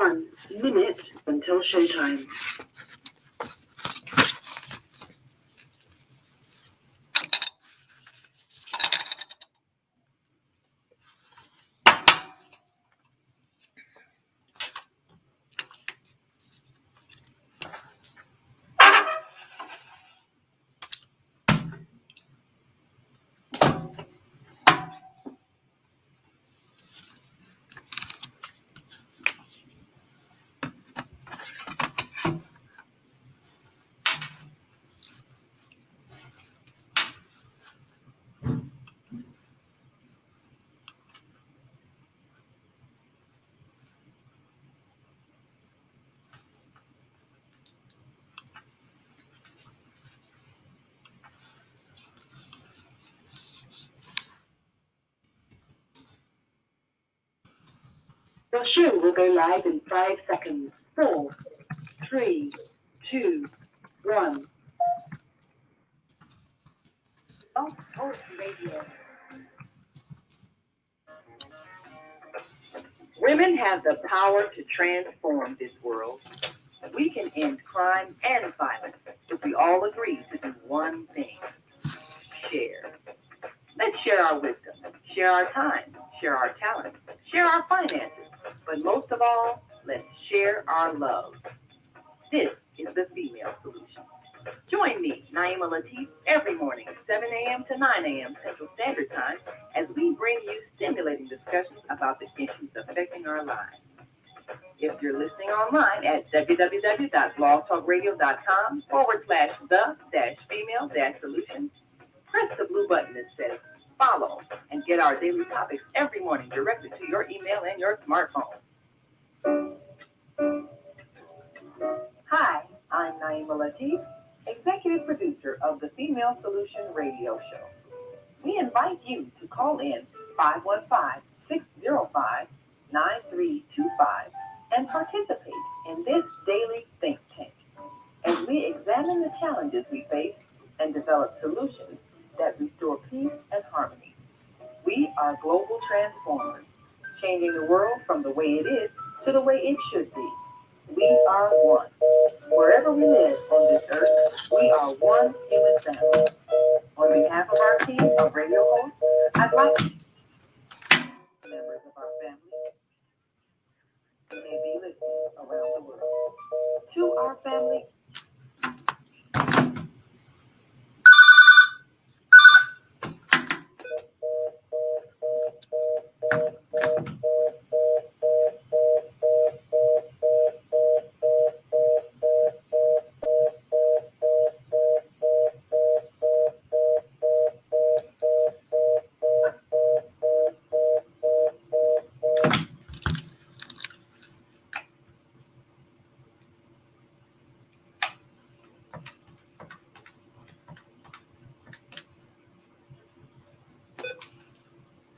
1 minute until showtime. The show will go live in 5 seconds. 4, 3, 2, 1. Talk Radio. Women have the power to transform this world. We can end crime and violence if we all agree to do one thing: share. Let's share our wisdom, share our time, share our talent, share our finances, but most of all, let's share our love. This is the Female Solution. Join me, Naima Latif, every morning, 7 a.m. to 9 a.m. Central Standard Time, as we bring you stimulating discussions about the issues affecting our lives. If you're listening online at www.blogtalkradio.com/the-female-solution, press the blue button that says follow and get our daily topics every morning directed to your email and your smartphone. Hi, I'm Naima Latif, executive producer of the Female Solution radio show. We invite you to call in 515-605-9325 and participate in this daily think tank as we examine the challenges we face and develop solutions that restore peace and harmony. We are global transformers, changing the world from the way it is to the way it should be. We are one. Wherever we live on this earth, we are one human family. On behalf of our team of radio hosts, I'd like to members of our family who may be listening around the world. To our family,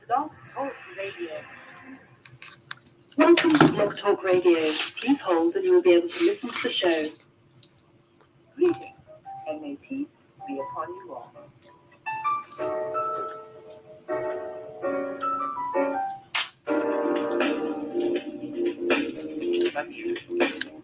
Blog Talk Radio. Welcome to Blog Talk Radio. Please hold and you will be able to listen to the show. Greetings, and may peace be upon you all.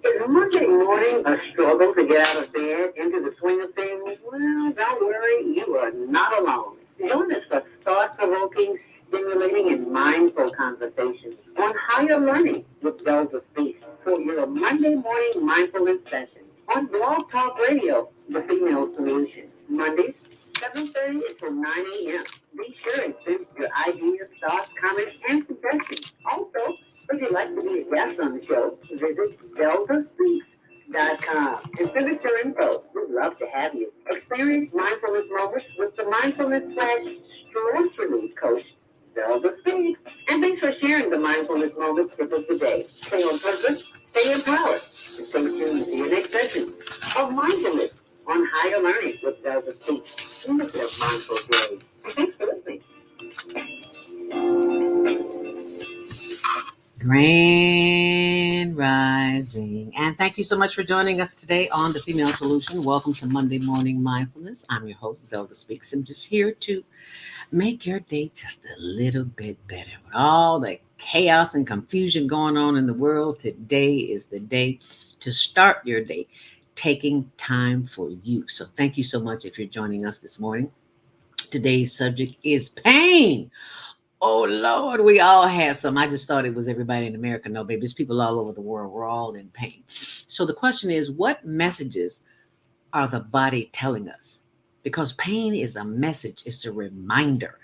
Is Monday morning a struggle to get out of bed into the swing of things? Well, don't worry, you are not alone. Join us for thought-provoking, stimulating, and mindful conversations on higher learning with Zelda Speaks for your Monday morning mindfulness session on Blog Talk Radio, the Female Solution. Mondays, 7:30 until 9 a.m. Be sure and send your ideas, thoughts, comments, and suggestions. Also, if you'd like to be a guest on the show, visit ZeldaSpeaks.com and send us your info. We'd love to have you. Experience mindfulness moments with the mindfulness/stress relief coach, Zelda Speaks. And thanks for sharing the mindfulness moments with us today. Stay on purpose, stay empowered, and stay tuned to your next session of mindfulness on higher learning with Zelda Speaks. And this is Mindful Day. And thanks for listening. Grand Rising. And thank you so much for joining us today on The Female Solution. Welcome to Monday Morning Mindfulness. I'm your host, Zelda Speaks. I'm just here to Make your day just a little bit better. With all the chaos and confusion going on in the world, today is the day to start your day taking time for you. So, thank you so much if you're joining us this morning. Today's subject is pain. Oh Lord, we all have some. I just thought it was everybody in America. No, baby, it's people all over the world. We're all in pain. So the question is, what messages are the body telling us? Because pain is a message, it's a reminder.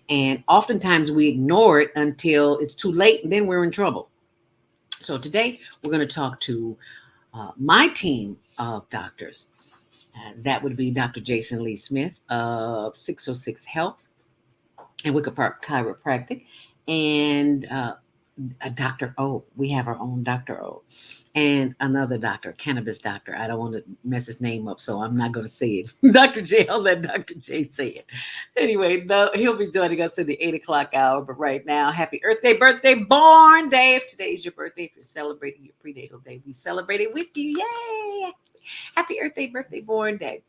And oftentimes we ignore it until it's too late and then we're in trouble. So today we're going to talk to my team of doctors. That would be Dr. Jason Lee Smith of 606 Health and Wicker Park Chiropractic, and Dr. O. We have our own Dr. O. And another doctor, cannabis doctor. I don't want to mess his name up, so I'm not going to say it. Dr. J, I'll let Dr. J say it. Anyway, he'll be joining us in the 8 o'clock hour. But right now, happy Earth Day, birthday, born day. If today's your birthday, if you're celebrating your prenatal day, we celebrate it with you. Yay! Happy Earth Day, birthday, born day.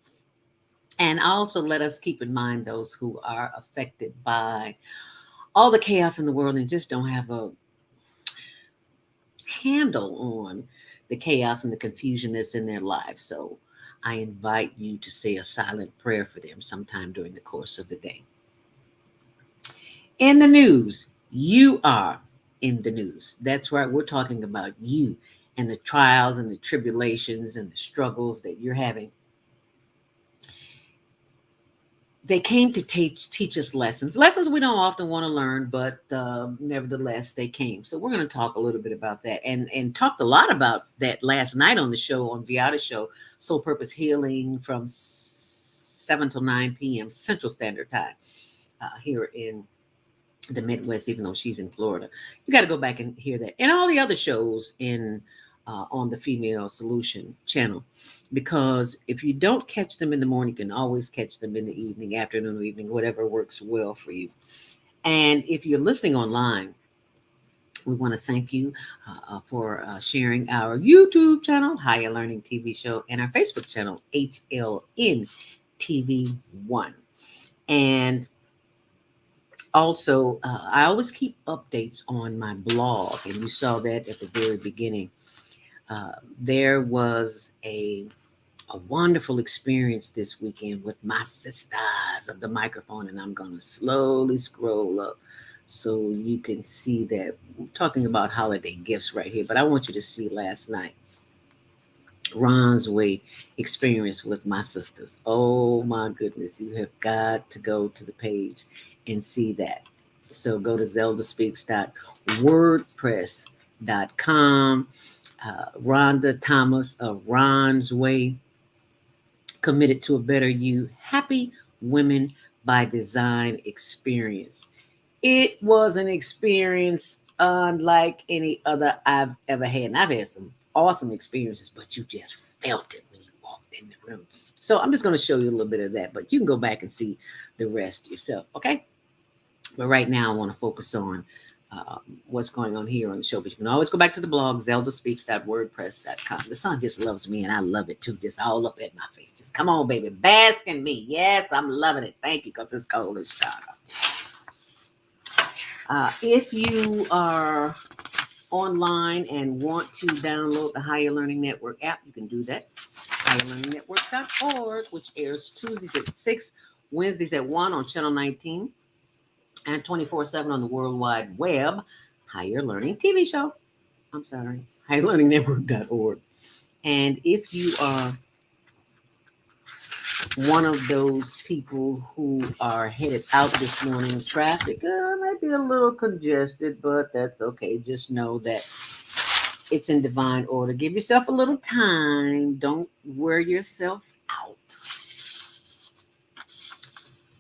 And also let us keep in mind those who are affected by all the chaos in the world and just don't have a handle on the chaos and the confusion that's in their lives. So I invite you to say a silent prayer for them sometime during the course of the day. In the news, you are in the news. That's right. We're talking about you and the trials and the tribulations and the struggles that you're having. They came to teach us lessons we don't often want to learn, but nevertheless they came. So we're going to talk a little bit about that, and talked a lot about that last night on the show, on Viata's show, Soul Purpose Healing, from 7 till 9 p.m. Central Standard Time here in the Midwest, even though she's in Florida. You got to go back and hear that, and all the other shows in on the Female Solution channel, because if you don't catch them in the morning, you can always catch them in the evening, afternoon, or evening, whatever works well for you. And if you're listening online, we want to thank you for sharing our YouTube channel, Higher Learning TV Show, and our Facebook channel, HLN TV1. And also, I always keep updates on my blog, and you saw that at the very beginning. There was a wonderful experience this weekend with my sisters of the microphone, and I'm going to slowly scroll up so you can see that. We're talking about holiday gifts right here, but I want you to see last night Ron's Way experience with my sisters. Oh my goodness, you have got to go to the page and see that. So go to zeldaspeaks.wordpress.com. Rhonda Thomas of Ron's Way, committed to a better you, happy women by design experience. It was an experience unlike any other I've ever had. And I've had some awesome experiences, but you just felt it when you walked in the room. So I'm just going to show you a little bit of that, but you can go back and see the rest yourself, okay? But right now I want to focus on what's going on here on the show. But you can always go back to the blog, zeldaspeaks.wordpress.com. The sun just loves me, and I love it too. Just all up at my face. Just come on, baby. Bask in me. Yes, I'm loving it. Thank you, because it's cold in Chicago. If you are online and want to download the Higher Learning Network app, you can do that. HigherLearningNetwork.org, which airs Tuesdays at 6, Wednesdays at 1 on Channel 19, and 24/7 on the World Wide Web. Higher Learning TV Show. I'm sorry, HigherLearningNetwork.org. And if you are one of those people who are headed out this morning, traffic might be a little congested, but that's okay. Just know that it's in divine order. Give yourself a little time. Don't wear yourself out.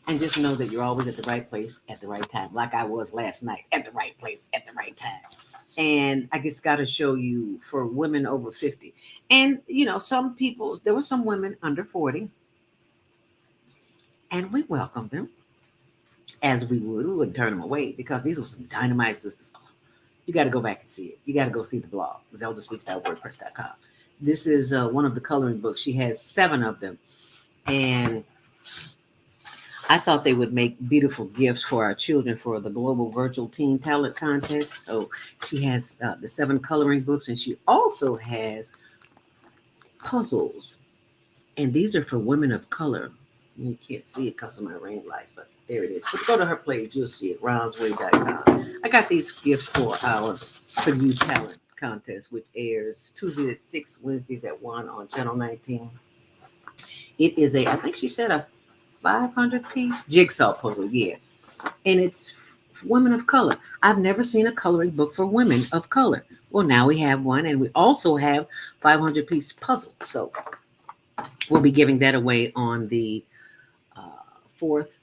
And just know that you're always at the right place at the right time, like I was last night, at the right place at the right time. And I just got to show you for women over 50. And, you know, some people, there were some women under 40, and we welcomed them as we would. We wouldn't turn them away, because these were some dynamite sisters. Oh, you got to go back and see it. You got to go see the blog, zeldaspeaks.wordpress.com. This is one of the coloring books. She has 7 of them. And I thought they would make beautiful gifts for our children for the Global Virtual Teen Talent Contest. So she has the 7 coloring books, and she also has puzzles. And these are for women of color. You can't see it because of my ring light, but there it is. But go to her page, you'll see it, ronsway.com. I got these gifts for our For You Talent contest, which airs Tuesdays at 6, Wednesdays at 1 on Channel 19. It is I think she said a 500-piece jigsaw puzzle, yeah. And it's women of color. I've never seen a coloring book for women of color. Well, now we have one, and we also have 500-piece puzzle. So we'll be giving that away on the fourth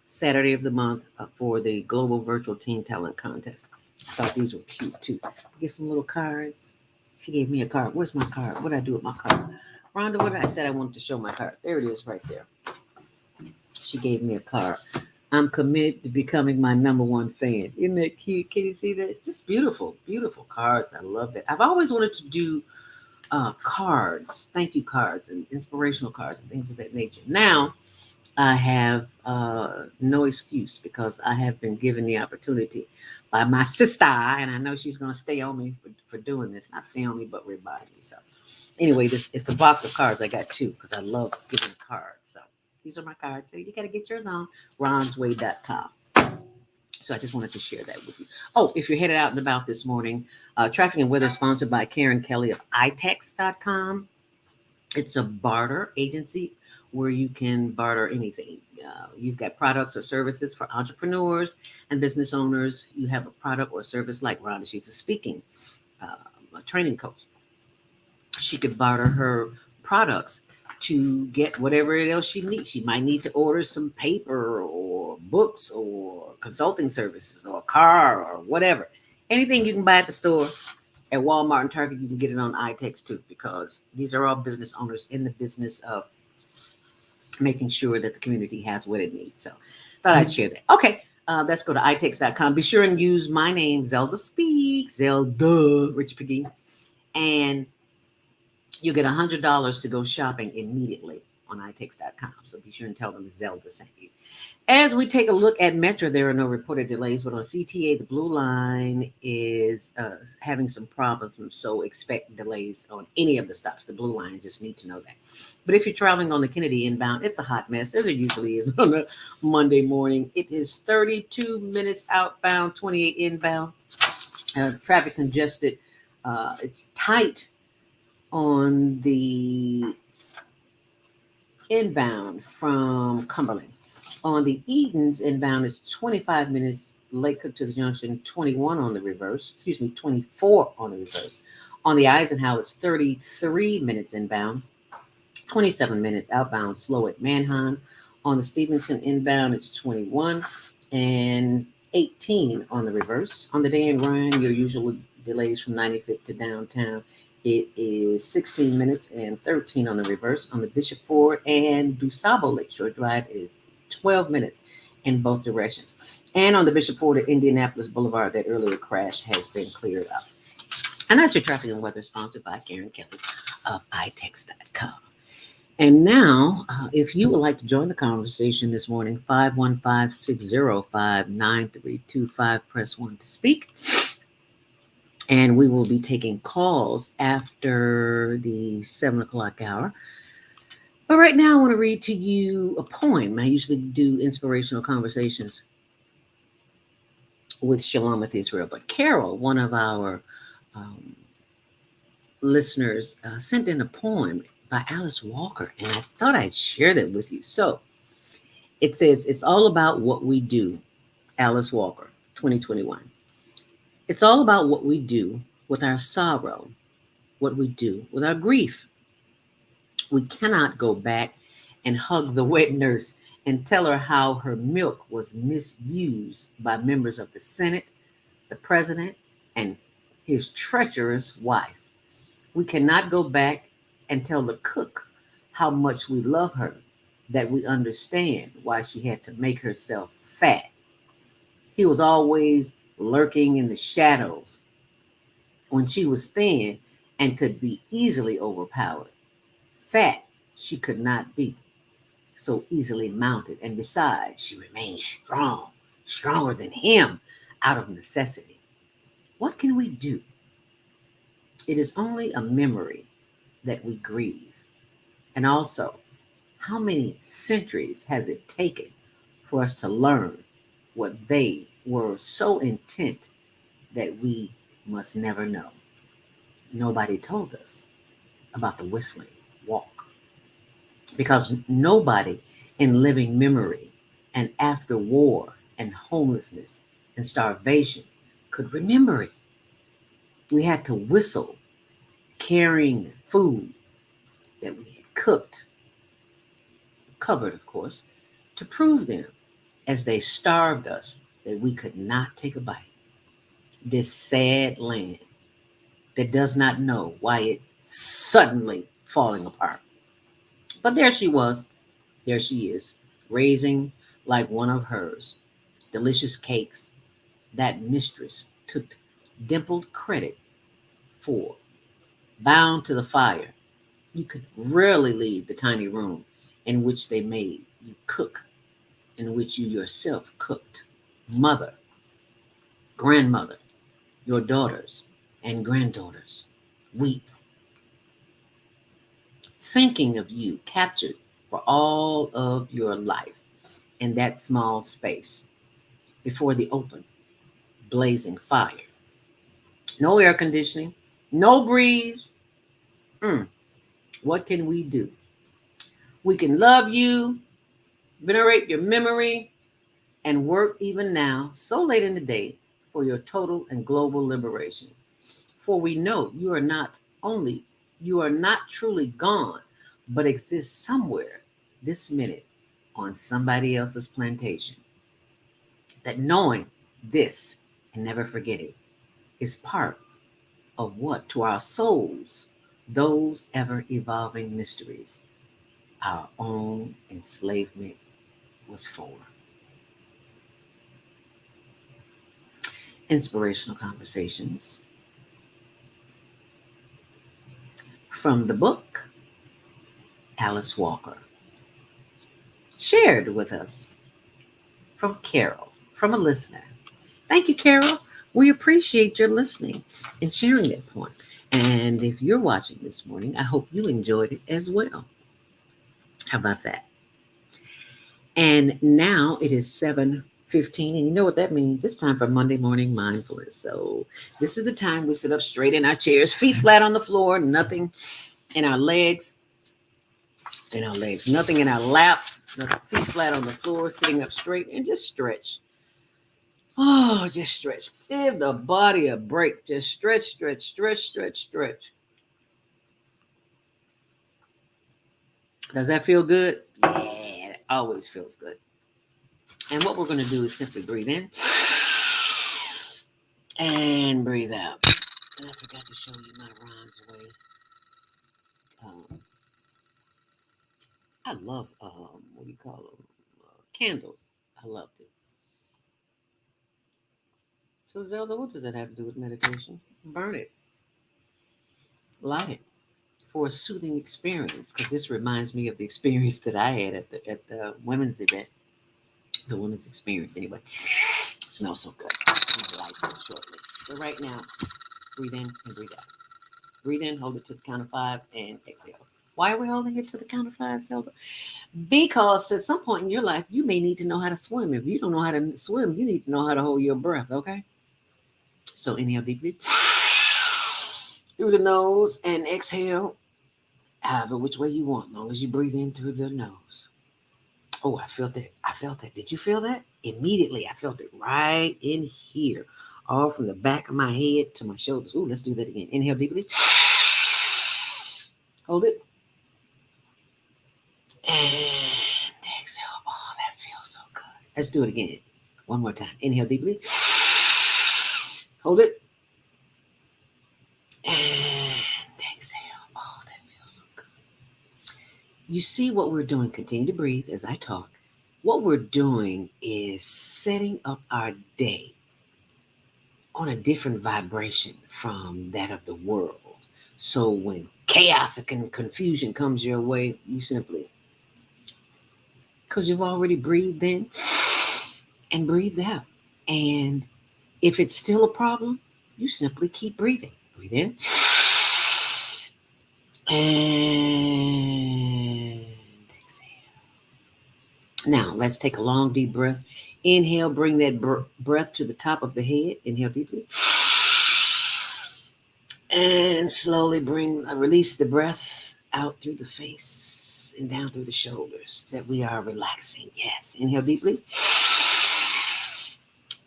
Saturday of the month for the Global Virtual Teen Talent Contest. I thought these were cute too. Give some little cards. She gave me a card. Where's my card? What did I do with my card? Rhonda, what did I said I wanted to show my card? There it is right there. She gave me a card. I'm committed to becoming my number one fan. Isn't that cute? Can you see that? Just beautiful, beautiful cards. I love that. I've always wanted to do cards, thank you cards, and inspirational cards and things of that nature. Now I have no excuse because I have been given the opportunity by my sister, and I know she's going to stay on me for doing this. Not stay on me, but remind me. So, anyway, this it's a box of cards. I got 2 because I love giving cards. So, these are my cards. So, you got to get yours on ronsway.com. So, I just wanted to share that with you. Oh, if you're headed out and about this morning, Traffic and Weather sponsored by Karen Kelly of itex.com. It's a barter agency where you can barter anything. You've got products or services for entrepreneurs and business owners. You have a product or service like Rhonda. She's a speaking, uh, a training coach. She could barter her products to get whatever else she needs. She might need to order some paper or books or consulting services or a car or whatever. Anything you can buy at the store at Walmart and Target, you can get it on iTex too, because these are all business owners in the business of making sure that the community has what it needs. So thought I'd share that. Okay, let's go to itex.com. Be sure and use my name, Zelda Speaks, Zelda Rich Piggy, and you get $100 to go shopping immediately on itex.com. So be sure and tell them Zelda sent you. As we take a look at Metro, there are no reported delays, but on CTA, the blue line is having some problems, and so expect delays on any of the stops. The blue line, just need to know that. But if you're traveling on the Kennedy inbound, it's a hot mess, as it usually is on a Monday morning. It is 32 minutes outbound, 28 inbound. Traffic congested. It's tight on the inbound from Cumberland. On the Edens inbound, it's 25 minutes. Lake Cook to the Junction, 21 on the reverse. Excuse me, 24 on the reverse. On the Eisenhower, it's 33 minutes inbound, 27 minutes outbound. Slow at Manheim. On the Stevenson inbound, it's 21 and 18 on the reverse. On the Dan Ryan, your usual delays from 95th to downtown. It is 16 minutes and 13 on the reverse. On the Bishop Ford and DuSable Lakeshore Drive, it is 12 minutes in both directions. And on the Bishop Ford at Indianapolis Boulevard, that earlier crash has been cleared up. And that's your traffic and weather sponsored by Karen Kelly of itex.com. And now, if you would like to join the conversation this morning, 515-605-9325, press 1 to speak. And we will be taking calls after the 7 o'clock hour. But right now, I want to read to you a poem. I usually do inspirational conversations with Shalom Israel. But Carol, one of our um, listeners, sent in a poem by Alice Walker, and I thought I'd share that with you. So it says, "It's all about what we do." Alice Walker, 2021. It's all about what we do with our sorrow, what we do with our grief. We cannot go back and hug the wet nurse and tell her how her milk was misused by members of the Senate, the president, and his treacherous wife. We cannot go back and tell the cook how much we love her, that we understand why she had to make herself fat. He was always lurking in the shadows when she was thin and could be easily overpowered. Fat she could not be. so easily mounted. And besides, she remains strong, stronger than him out of necessity. What can we do? It is only a memory that we grieve. And also, how many centuries has it taken for us to learn what they were so intent that we must never know? Nobody told us about the whistling walk because nobody in living memory and after war and homelessness and starvation could remember it. We had to whistle carrying food that we had cooked, covered, of course, to prove them as they starved us that we could not take a bite. This sad land that does not know why it suddenly falling apart. But there she was, there she is, raising like one of hers. Delicious cakes that mistress took dimpled credit for, bound to the fire. You could rarely leave the tiny room in which they made you cook, in which you yourself cooked. Mother, grandmother, your daughters and granddaughters weep, thinking of you captured for all of your life in that small space before the open, blazing fire. No air conditioning, no breeze. Mm, what can we do? We can love you, venerate your memory, and work even now, so late in the day, for your total and global liberation. For we know you are not truly gone, but exist somewhere this minute on somebody else's plantation. That knowing this and never forget it is part of what to our souls, those ever evolving mysteries, our own enslavement was for. Inspirational conversations from the book Alice Walker, shared with us from Carol, from a listener. Thank you, Carol. We appreciate your listening and sharing that point. And if you're watching this morning, I hope you enjoyed it as well. How about that? And now it is 7:15, and you know what that means. It's time for Monday Morning Mindfulness. So this is the time we sit up straight in our chairs, feet flat on the floor, nothing in our legs, nothing in our laps, feet flat on the floor, sitting up straight, and just stretch. Oh, just stretch. Give the body a break. Just stretch, stretch, stretch, stretch, stretch. Does that feel good? Yeah, it always feels good. And what we're going to do is simply breathe in and breathe out. And I forgot to show you my Ron's Way. Um, I love, what do you call them? Candles. I love them. So, Zelda, what does that have to do with meditation? Burn it, light it for a soothing experience. Because this reminds me of the experience that I had at the women's event, the women's experience. Anyway, it smells so good. I'll light it shortly. But right now, breathe in and breathe out. Breathe in, hold it to the count of 5, and exhale. Why are we holding it to the count of 5, Zelda? Because at some point in your life, you may need to know how to swim. If you don't know how to swim, you need to know how to hold your breath, okay? So inhale deeply through the nose and exhale however which way you want, as long as you breathe in through the nose. Oh, I felt that. I felt that. Did you feel that? Immediately, I felt it right in here, all from the back of my head to my shoulders. Oh, let's do that again. Inhale deeply. Hold it. And exhale. Oh, that feels so good. Let's do it again. One more time. Inhale deeply. Hold it. And exhale. Oh, that feels so good. You see what we're doing. Continue to breathe as I talk. What we're doing is setting up our day on a different vibration from that of the world. So when chaos and confusion comes your way, you simply because you've already breathed in and breathed out. And if it's still a problem, you simply keep breathing. Breathe in and exhale. Now, let's take a long, deep breath. Inhale, bring that breath to the top of the head. Inhale deeply. And slowly release the breath out through the face and down through the shoulders that we are relaxing. Yes. Inhale deeply.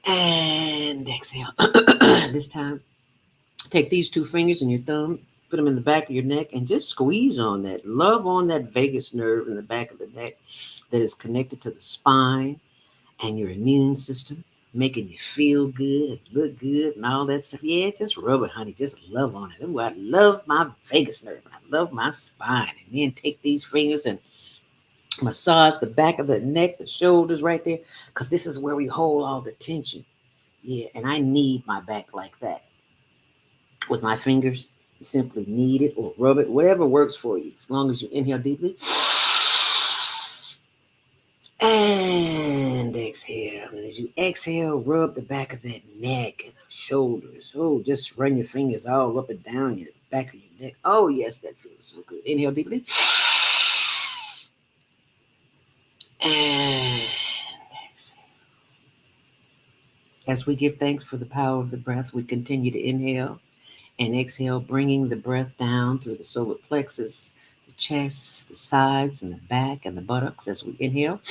And exhale. This time, take these two fingers and your thumb, put them in the back of your neck, and just squeeze on that. Love on that vagus nerve in the back of the neck that is connected to the spine and your immune system, making you feel good, look good, and all that stuff. Yeah, just rub it, honey. Just love on it. Ooh, I love my vagus nerve. I love my spine. And then take these fingers and massage the back of the neck, the shoulders right there, because this is where we hold all the tension. Yeah, and I knead my back like that with my fingers. You simply knead it or rub it, whatever works for you. As long as you inhale deeply and exhale. And as you exhale, rub the back of that neck and the shoulders. Oh, just run your fingers all up and down your back of your neck. Oh, yes, that feels so good. Inhale deeply. And exhale. As we give thanks for the power of the breath, we continue to inhale and exhale, bringing the breath down through the solar plexus, the chest, the sides, and the back, and the buttocks as we inhale.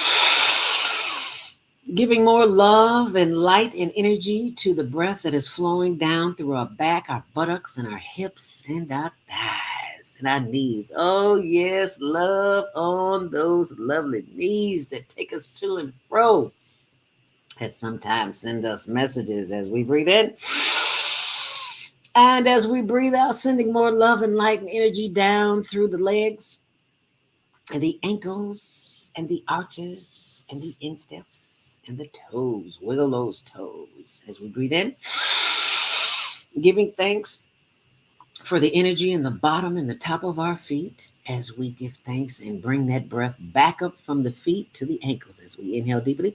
Giving more love and light and energy to the breath that is flowing down through our back, our buttocks, and our hips, and our thighs, and our knees. Oh, yes, love on those lovely knees that take us to and fro, that sometimes send us messages as we breathe in. And as we breathe out, sending more love and light and energy down through the legs and the ankles and the arches and the insteps and the toes. Wiggle those toes as we breathe in. Giving thanks for the energy in the bottom and the top of our feet as we give thanks and bring that breath back up from the feet to the ankles as we inhale deeply.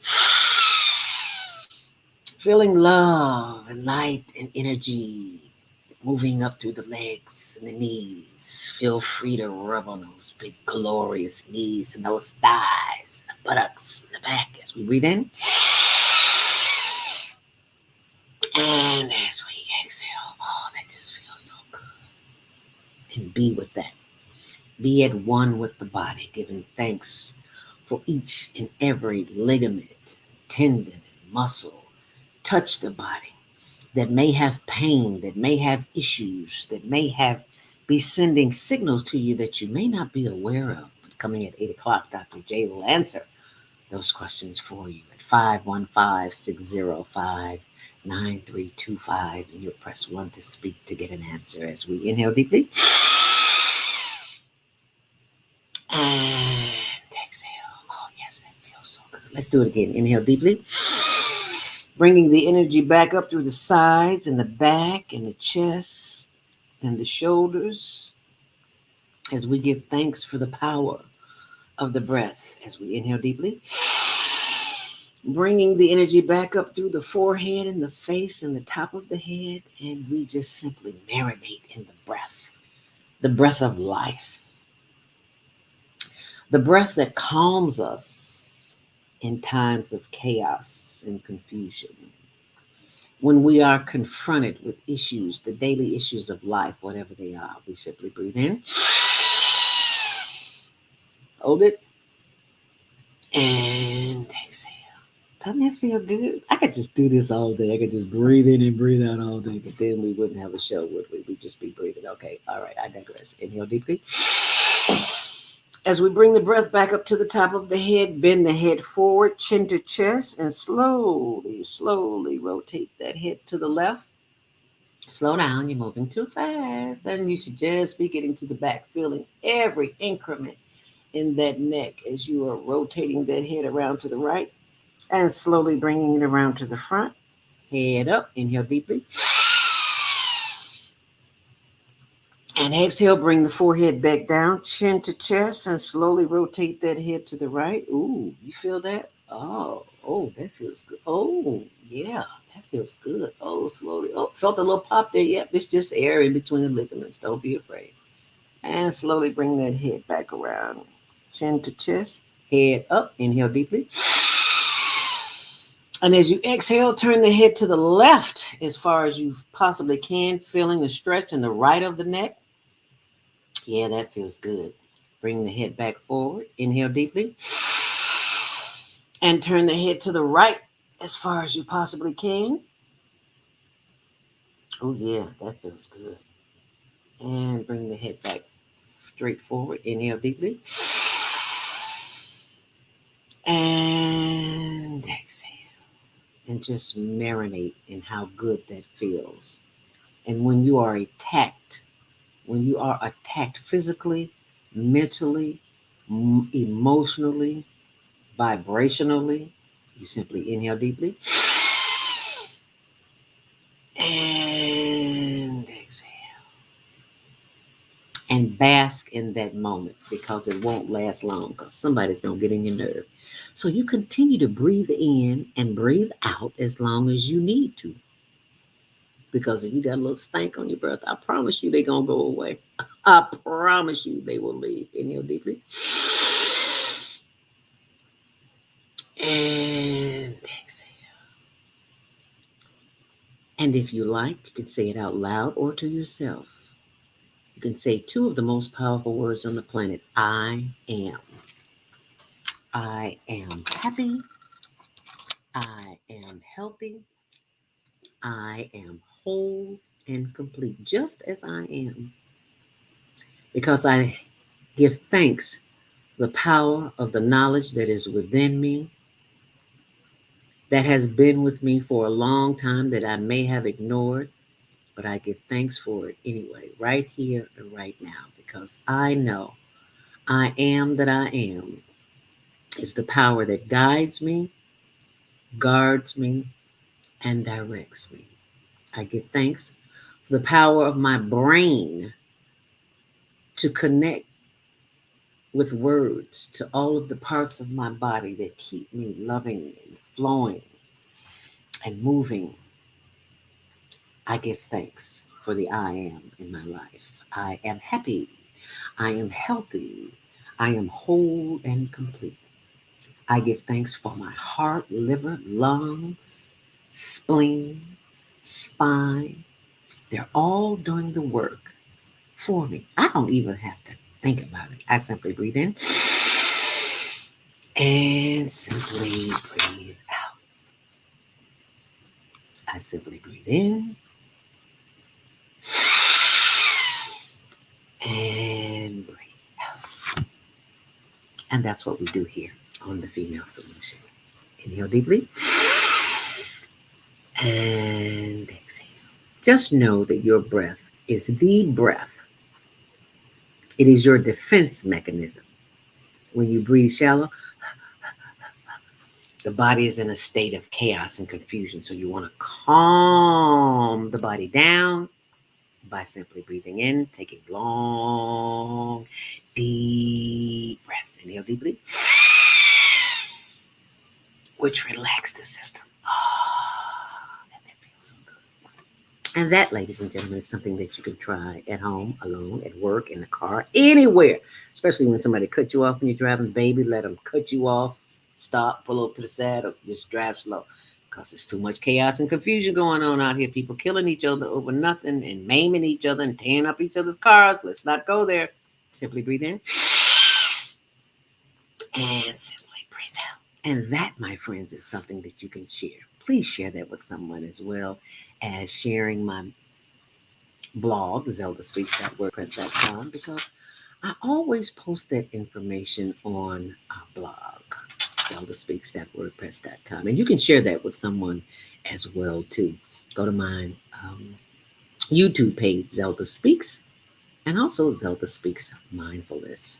Feeling love and light and energy moving up through the legs and the knees. Feel free to rub on those big, glorious knees and those thighs, the buttocks, and the back as we breathe in. And as we exhale, oh, that just feels so good. And be with that. Be at one with the body, giving thanks for each and every ligament, tendon, and muscle. Touch the body that may have pain, that may have issues, that may have be sending signals to you that you may not be aware of. But coming at 8 o'clock, Dr. J will answer those questions for you at 515-605-9325. And you'll press 1 to speak to get an answer as we inhale deeply. And exhale. Oh, yes, that feels so good. Let's do it again. Inhale deeply. Bringing the energy back up through the sides and the back and the chest and the shoulders as we give thanks for the power of the breath as we inhale deeply. Bringing the energy back up through the forehead and the face and the top of the head, and we just simply marinate in the breath of life, the breath that calms us in times of chaos and confusion. When we are confronted with issues, the daily issues of life, whatever they are, we simply breathe in, hold it, and exhale. Doesn't that feel good? I could just do this all day. I could just breathe in and breathe out all day, but then we wouldn't have a show, would we? We'd just be breathing. Okay, all right, I digress. Inhale deeply. As we bring the breath back up to the top of the head, bend the head forward, chin to chest, and slowly, slowly rotate that head to the left. Slow down, you're moving too fast, and you should just be getting to the back, feeling every increment in that neck as you are rotating that head around to the right and slowly bringing it around to the front. Head up, inhale deeply. And exhale, bring the forehead back down, chin to chest, and slowly rotate that head to the right. Ooh, you feel that? Oh, that feels good. Oh, yeah, that feels good. Oh, slowly. Oh, felt a little pop there. Yep, it's just air in between the ligaments. Don't be afraid. And slowly bring that head back around. Chin to chest, head up. Inhale deeply. And as you exhale, turn the head to the left as far as you possibly can, feeling the stretch in the right of the neck. Yeah, that feels good. Bring the head back forward. Inhale deeply. And turn the head to the right as far as you possibly can. Oh, yeah, that feels good. And bring the head back straight forward. Inhale deeply. And exhale. And just marinate in how good that feels. And when you are attacked physically, mentally, emotionally, vibrationally, you simply inhale deeply and exhale and bask in that moment because it won't last long because somebody's going to get in your nerve. So you continue to breathe in and breathe out as long as you need to. Because if you got a little stank on your breath, I promise you they're going to go away. I promise you they will leave. Inhale deeply. And exhale. And if you like, you can say it out loud or to yourself. You can say two of the most powerful words on the planet: I am. I am happy. I am healthy. I am whole and complete, just as I am. Because I give thanks for the power of the knowledge that is within me, that has been with me for a long time, that I may have ignored, but I give thanks for it anyway, right here and right now, because I know I am that I am is the power that guides me, guards me, and directs me. I give thanks for the power of my brain to connect with words to all of the parts of my body that keep me loving and flowing and moving. I give thanks for the I am in my life. I am happy. I am healthy. I am whole and complete. I give thanks for my heart, liver, lungs, spleen, spine. They're all doing the work for me. I don't even have to think about it. I simply breathe in and simply breathe out. I simply breathe in and breathe out. And that's what we do here on the Female Solution. Inhale deeply and exhale. Just know that your breath is the breath. It is your defense mechanism. When you breathe shallow, the body is in a state of chaos and confusion. So you want to calm the body down by simply breathing in, taking long, deep breaths. Inhale deeply, which relax the system. And that feels so good. And that, ladies and gentlemen, is something that you can try at home, alone, at work, in the car, anywhere. Especially when somebody cut you off when you're driving, baby, let them cut you off. Stop, pull up to the side, or just drive slow. Because there's too much chaos and confusion going on out here. People killing each other over nothing and maiming each other and tearing up each other's cars. Let's not go there. Simply breathe in and simply breathe out. And that, my friends, is something that you can share. Please share that with someone as well as sharing my blog, zeldaspeaks.wordpress.com, because I always post that information on our blog, zeldaspeaks.wordpress.com. And you can share that with someone as well, too. Go to my YouTube page, Zelda Speaks, and also Zelda Speaks Mindfulness.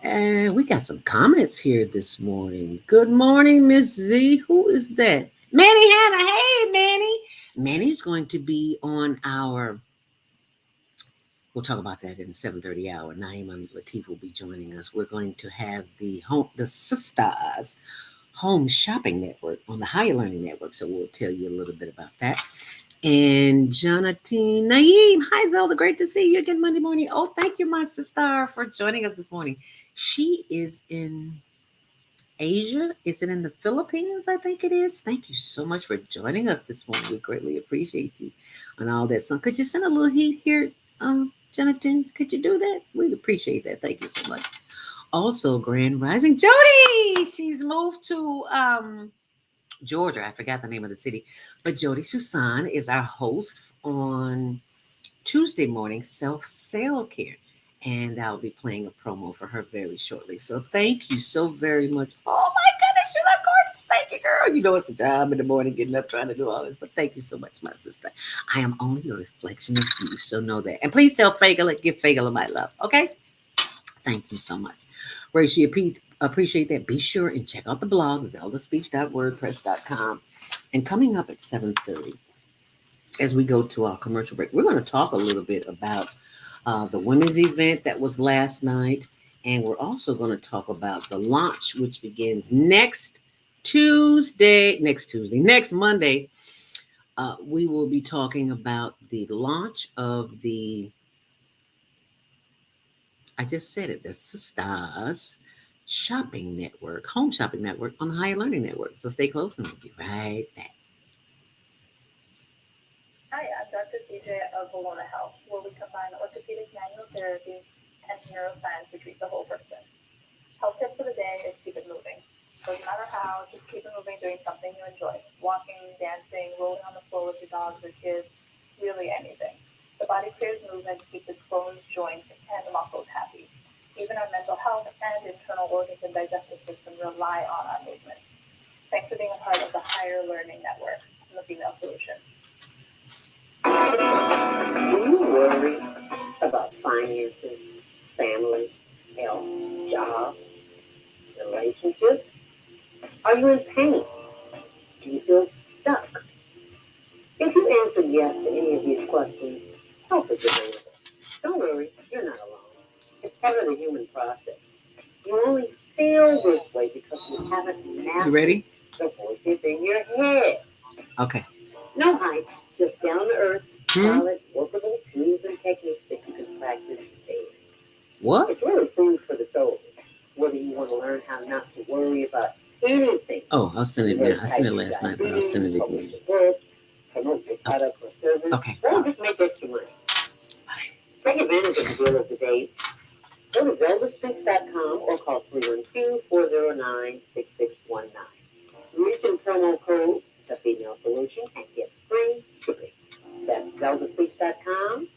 And we got some comments here this morning. Good morning, Miss Z. Who is that? Manny Hannah. Hey, Manny. Manny's going to be on our We'll talk about that in the 7:30 hour. Naima and Latif will be joining us. We're going to have the Sisters Home Shopping Network on the Higher Learning Network. So we'll tell you a little bit about that. And Jonathan Naeem. Hi, Zelda. Great to see you again Monday morning. Oh, thank you, my sister, for joining us this morning. She is in Asia. Is it in the Philippines? I think it is. Thank you so much for joining us this morning. We greatly appreciate you and all that. So, could you send a little heat here, Jonathan? Could you do that? We'd appreciate that. Thank you so much. Also, Grand Rising Jody. She's moved to Georgia. I forgot the name of the city, but Jody Susan is our host on Tuesday morning self sale care. And I'll be playing a promo for her very shortly. So thank you so very much. Oh my goodness, you look gorgeous. Thank you, girl. You know it's a job in the morning getting up trying to do all this. But thank you so much, my sister. I am only a reflection of you. So know that. And please tell Fagala, give Fagala my love. Okay? Thank you so much. Rachel, appreciate that. Be sure and check out the blog, zeldaspeech.wordpress.com. And coming up at 7:30, as we go to our commercial break, we're going to talk a little bit about the women's event that was last night. And we're also going to talk about the launch, which begins next Monday. We will be talking about the launch of I just said it, the Sisters Shopping Network, Home Shopping Network on the Higher Learning Network. So stay close and we'll be right back. Hi, I'm Dr. CJ of Bologna Health, where we combine orthopedic manual therapy and neuroscience to treat the whole person. Health tip for the day is keep it moving. Doesn't matter how, just keep it moving doing something you enjoy. Walking, dancing, rolling on the floor with your dogs or kids, really anything. The body craves movement to keep its bones, joints, and muscles happy. Even our mental health and internal organs and digestive system rely on our movement. Thanks for being a part of the Higher Learning Network and the Female Solution. Do you worry about finances, family, health, job, relationships? Are you in pain? Do you feel stuck? If you answered yes to any of these questions, help is available. Don't worry, you're not alone. It's part of the human process. You only feel this way because you haven't You mastered ready? the voices in your head. Okay. No hype, just down to earth, Hmm? solid, workable tools and techniques that you can practice daily. What? It's really food for the soul. Whether you want to learn how not to worry about anything, Oh, I'll send it whether now. I sent it last night, but I'll send it publish again. a book, promote your product or service, Okay. or just make extra money. Bye. Take advantage of the deal of the day. Go to zeldaspeech.com or call 312-409-6619. Mention promo code The Female Solution and get free shipping. That's zeldaspeech.com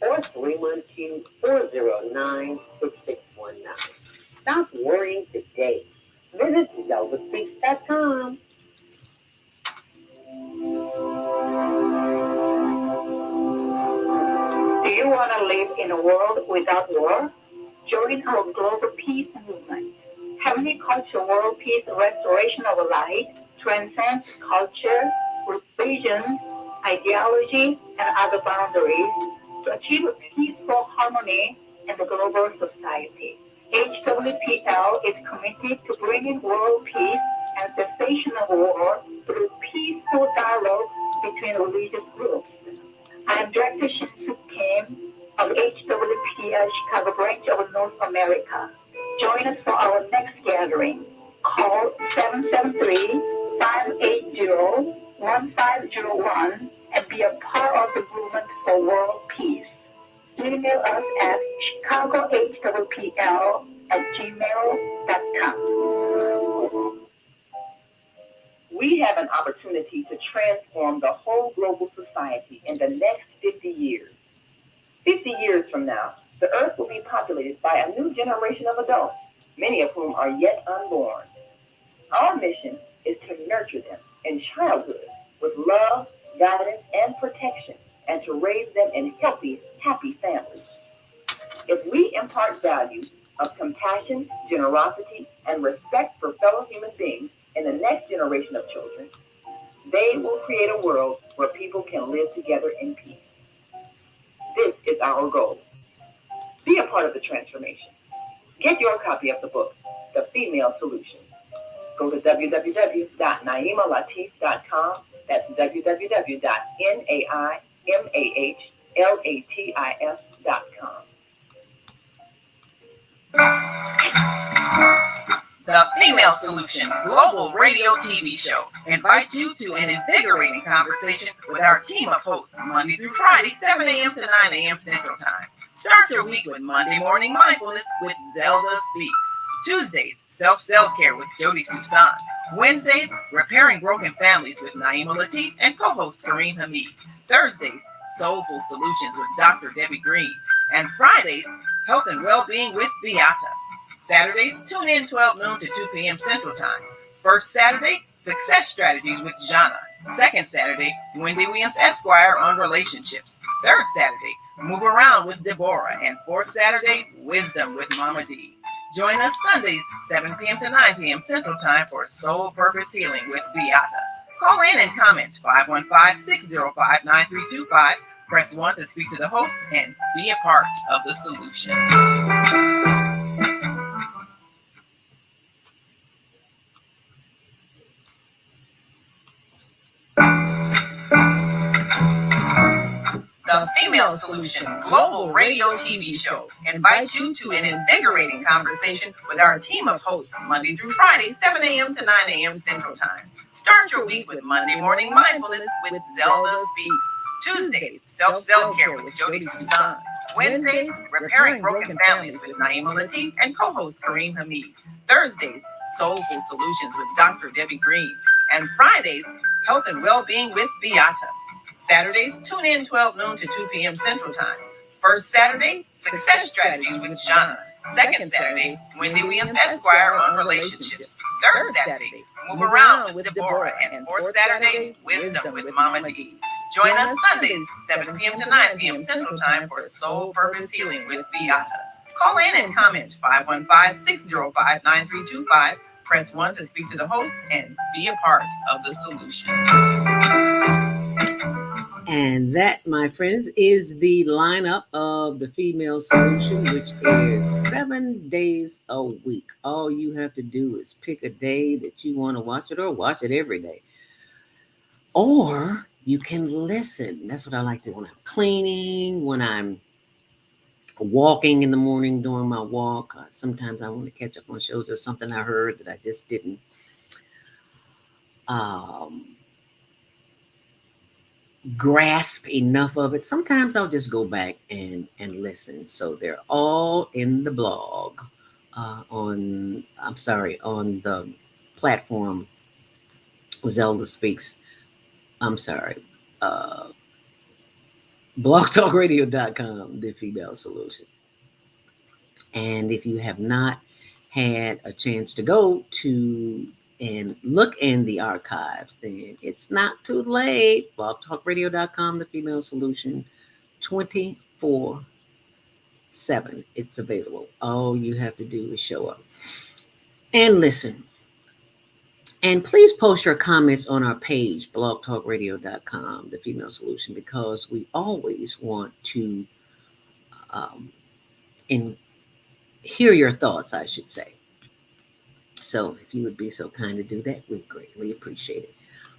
or 312-409-6619. Stop worrying today. Visit zeldaspeech.com. Do you want to live in a world without war? Join our global peace movement. Heavenly Culture World Peace Restoration of Light transcends culture, religion, ideology, and other boundaries to achieve peaceful harmony in the global society. HWPL is committed to bringing world peace and cessation of war through peaceful dialogue between religious groups. I am Director Shinsu Kim of HWPL Chicago branch of North America. Join us for our next gathering. Call 773-580-1501 and be a part of the movement for world peace. Email us at chicagohwpl@gmail.com. We have an opportunity to transform the whole global society in the next 50 years. 50 years from now, the earth will be populated by a new generation of adults, many of whom are yet unborn. Our mission is to nurture them in childhood with love, guidance, and protection, and to raise them in healthy, happy families. If we impart values of compassion, generosity, and respect for fellow human beings in the next generation of children, they will create a world where people can live together in peace. This is our goal. part of the transformation. Get your copy of the book, The Female Solution. Go to www.naimalatif.com. That's www.naimalatif.com. The Female Solution Global Radio TV Show invites you to an invigorating conversation with our team of hosts Monday through Friday, 7 a.m. to 9 a.m. Central Time. Start your week with Monday Morning Mindfulness with Zelda Speaks. Tuesdays, Self-Care with Jody Susan. Wednesdays, Repairing Broken Families with Naima Latif and co-host Kareem Hamid. Thursdays, Soulful Solutions with Dr. Debbie Green. And Fridays, Health and Wellbeing with Beata. Saturdays, tune in 12 noon to 2 p.m. Central Time. First Saturday, Success Strategies with Jana. Second Saturday, Wendy Williams Esquire on relationships. Third Saturday, Move Around with Deborah. And fourth Saturday, Wisdom with Mama D. Join us Sundays, 7 p.m. to 9 p.m. Central Time for Soul Purpose Healing with Beata. Call in and comment 515-605-9325. Press 1 to speak to the host and be a part of the solution. The Female Solution Global Radio TV Show invites you to an invigorating conversation with our team of hosts Monday through Friday, 7 a.m. to 9 a.m. Central Time. Start your week with Monday Morning Mindfulness with Zelda Speaks. Tuesdays, Self-Care with Jody Susan. Wednesdays, Repairing Broken Families with Naima Latif and co-host Kareem Hamid. Thursdays, Soulful Solutions with Dr. Debbie Green. And Fridays, Health and Wellbeing with Beata. Saturdays, tune in 12 noon to 2 p.m. Central Time. First Saturday, Success Strategies with Jana. Second Saturday, Wendy Williams Esquire on relationships. Third Saturday, Move Around with Deborah. And fourth Saturday, Wisdom with Mama D. Join us Sundays, 7 p.m. to 9 p.m. Central Time for Soul Purpose Healing with Beata. Call in and comment 515-605-9325. Press 1 to speak to the host and be a part of the solution. And that, my friends, is the lineup of the Female Solution, which airs 7 days a week. All you have to do is pick a day that you want to watch it, or watch it every day. Or you can listen. That's what I like to do when I'm cleaning, when I'm walking in the morning during my walk. Sometimes I want to catch up on shows or something I heard that I just didn't grasp enough of it. Sometimes I'll just go back and listen. So they're all in the blog on the platform Zelda Speaks. blogtalkradio.com, The Female Solution. And if you have not had a chance to go to and look in the archives, then it's not too late. blogtalkradio.com, The Female Solution, 24/7. It's available. All you have to do is show up and listen. And please post your comments on our page, blogtalkradio.com, The Female Solution, because we always want to hear your thoughts, I should say. So if you would be so kind to do that, we'd greatly appreciate it.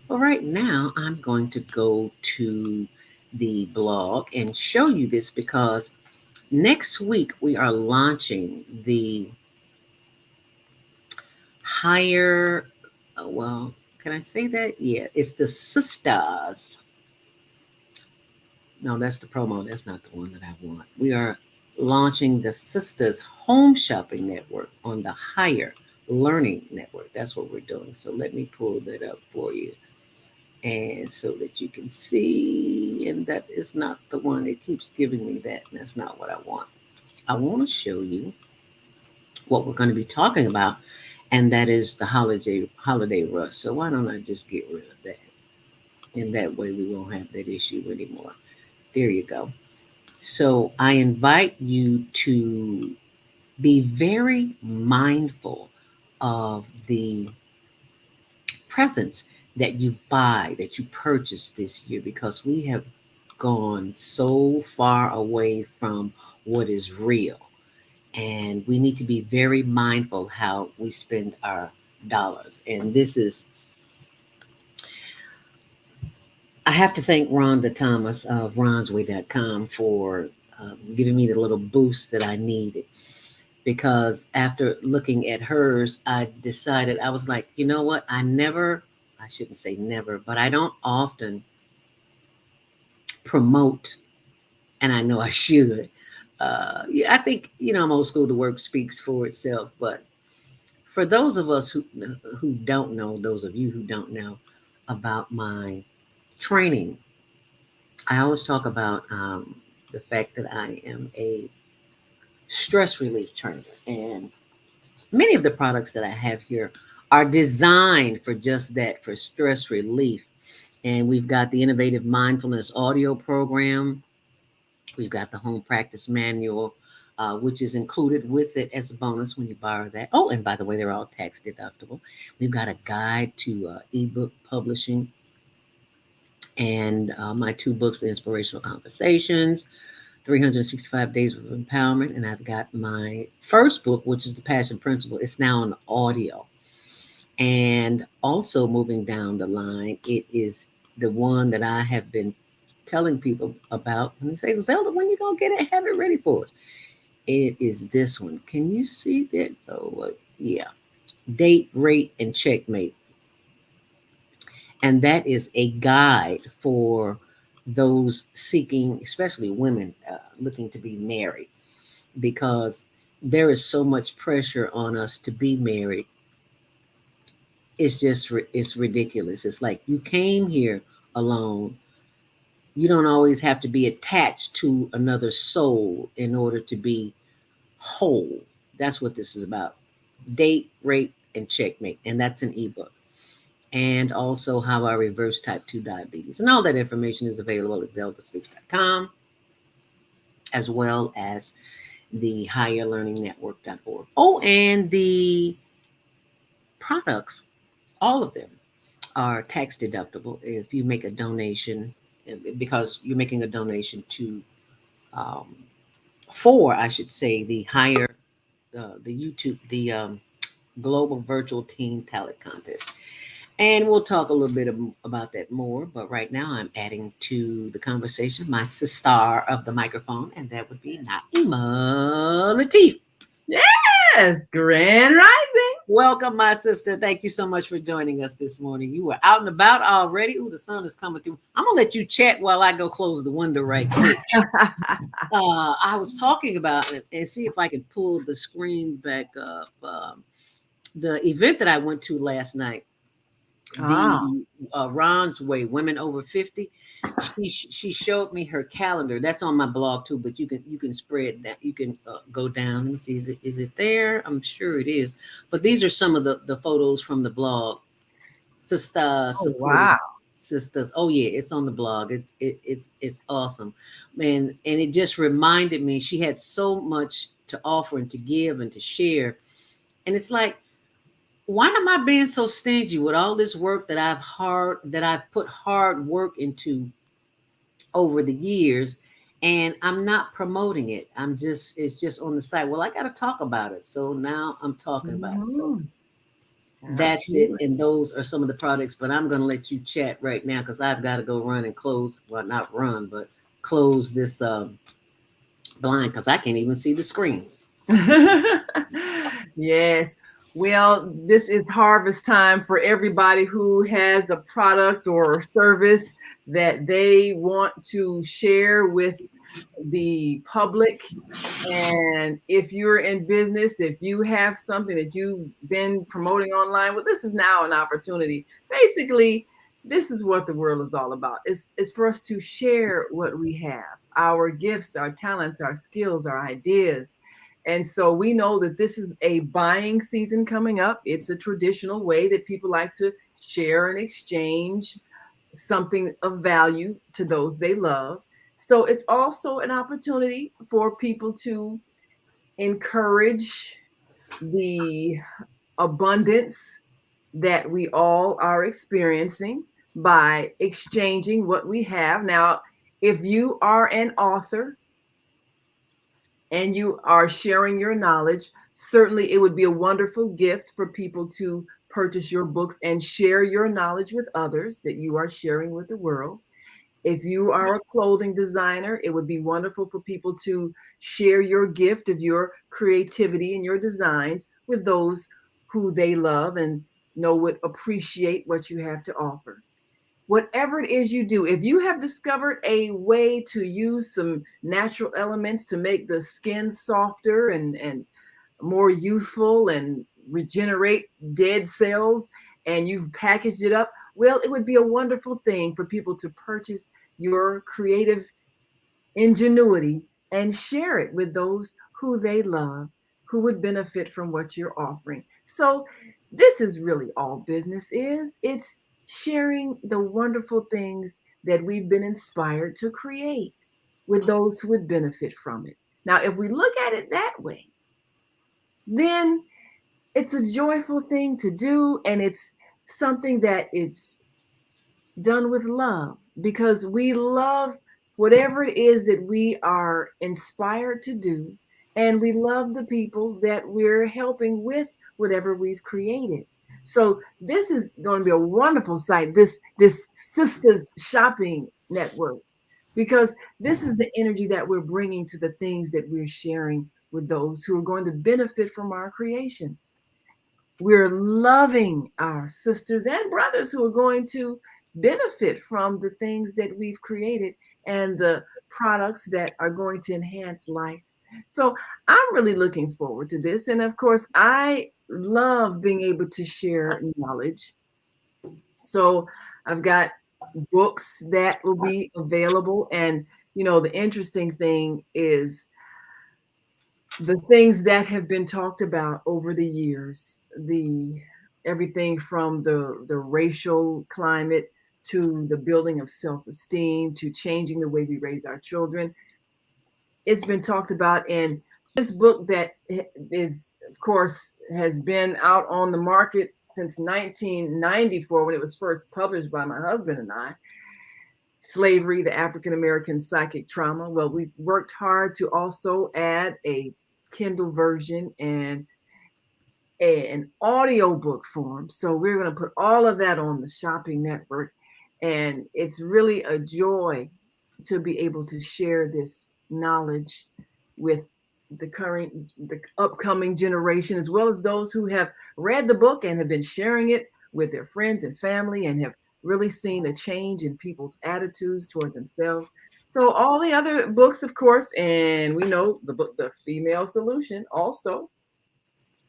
Well, right now, I'm going to go to the blog and show you this, because next week we are launching the higher, well, can I say that? Yeah, it's the Sisters. No, that's the promo. That's not the one that I want. We are launching the Sisters Home Shopping Network on the Higher Learning Network. That's what we're doing. So let me pull that up for you, and so that you can see. And that is not the one. It keeps giving me that, and that's not what I want. I want to show you what we're going to be talking about, and that is the holiday rush. So why don't I just get rid of that? And that way we won't have that issue anymore. There you go. So I invite you to be very mindful of the presents that you buy, that you purchase this year, because we have gone so far away from what is real. and we need to be very mindful how we spend our dollars. And this is, I have to thank Rhonda Thomas of ronsway.com for giving me the little boost that I needed. Because after looking at hers, I decided, I was like, you know what? I shouldn't say never, but I don't often promote, and I know I should. Yeah, I think, I'm old school. The work speaks for itself. But for those of us who don't know, those of you who don't know about my training, I always talk about the fact that I am a stress relief trainer, and many of the products that I have here are designed for just that, for stress relief. And we've got the innovative mindfulness audio program. We've got the home practice manual, which is included with it as a bonus when you borrow that. Oh, and by the way, they're all tax deductible. We've got a guide to ebook publishing, and my two books, The Inspirational Conversations, 365 Days of Empowerment. And I've got my first book, which is The Passion Principle. It's now on audio. And also moving down the line, it is the one that I have been telling people about. And they say, Zelda, when you going to get it? Have it ready for us. It is this one. Can you see that? Oh, yeah. Date, Rate, and Checkmate. And that is a guide for those seeking, especially women looking to be married, because there is so much pressure on us to be married. It's just, it's ridiculous. It's like you came here alone. You don't always have to be attached to another soul in order to be whole. That's what this is about. Date, Rate, and Checkmate. And that's an ebook. And also how I reverse type 2 diabetes. And all that information is available at zeldaspeaks.com, as well as the higherlearningnetwork.org. Oh, and the products, all of them, are tax deductible if you make a donation, because you're making a donation to, um, for, I should say, the higher, the YouTube, the Global Virtual Teen Talent Contest. And we'll talk a little bit about that more. But right now, I'm adding to the conversation my sister of the microphone, and that would be Naima Latif. Yes, Grand Rising. Welcome, my sister. Thank you so much for joining us this morning. You were out and about already. Ooh, the sun is coming through. I'm going to let you chat while I go close the window right quick. I was talking about it, and see if I can pull the screen back up. The event that I went to last night, the Ron's Way Women Over 50. She showed me her calendar. That's on my blog too, but you can spread that. You can go down and see, is it there? I'm sure it is. But these are some of the photos from the blog. Sister supporting Wow. sisters. Oh yeah, it's on the blog. It's awesome, man. And it just reminded me she had so much to offer and to give and to share. And it's like, why am I being so stingy with all this work that I've put hard work into over the years, and I'm not promoting it. It's just on the site. Well, I got to talk about it. So now I'm talking about it. So that's it. And those are some of the products, but I'm going to let you chat right now because I've got to go run and close. Well, not run, but close this blind because I can't even see the screen. Yes. Well, this is harvest time for everybody who has a product or service that they want to share with the public. And if you're in business, if you have something that you've been promoting online, well, this is now an opportunity. Basically, this is what the world is all about. It's for us to share what we have, our gifts, our talents, our skills, our ideas. And so we know that this is a buying season coming up. It's a traditional way that people like to share and exchange something of value to those they love. So it's also an opportunity for people to encourage the abundance that we all are experiencing by exchanging what we have. Now, if you are an author, and you are sharing your knowledge, certainly it would be a wonderful gift for people to purchase your books and share your knowledge with others that you are sharing with the world. If you are a clothing designer, it would be wonderful for people to share your gift of your creativity and your designs with those who they love and know would appreciate what you have to offer. Whatever it is you do, if you have discovered a way to use some natural elements to make the skin softer and more youthful and regenerate dead cells, and you've packaged it up, well, it would be a wonderful thing for people to purchase your creative ingenuity and share it with those who they love, who would benefit from what you're offering. So, this is really all business is. It's sharing the wonderful things that we've been inspired to create with those who would benefit from it. Now, if we look at it that way, then it's a joyful thing to do, and it's something that is done with love because we love whatever it is that we are inspired to do, and we love the people that we're helping with whatever we've created. So this is going to be a wonderful site, this sisters shopping network, because this is the energy that we're bringing to the things that we're sharing with those who are going to benefit from our creations. We're loving our sisters and brothers who are going to benefit from the things that we've created and the products that are going to enhance life. So I'm really looking forward to this. And of course, I love being able to share knowledge. So I've got books that will be available. And, the interesting thing is the things that have been talked about over the years, the everything from the racial climate to the building of self-esteem to changing the way we raise our children, it's been talked about. And this book that is, of course, has been out on the market since 1994 when it was first published by my husband and I, Slavery, the African American Psychic Trauma. Well, we've worked hard to also add a Kindle version and an audio book form. So we're going to put all of that on the shopping network. And it's really a joy to be able to share this knowledge with the upcoming generation, as well as those who have read the book and have been sharing it with their friends and family and have really seen a change in people's attitudes toward themselves. So all the other books, of course, and we know the book, The Female Solution, also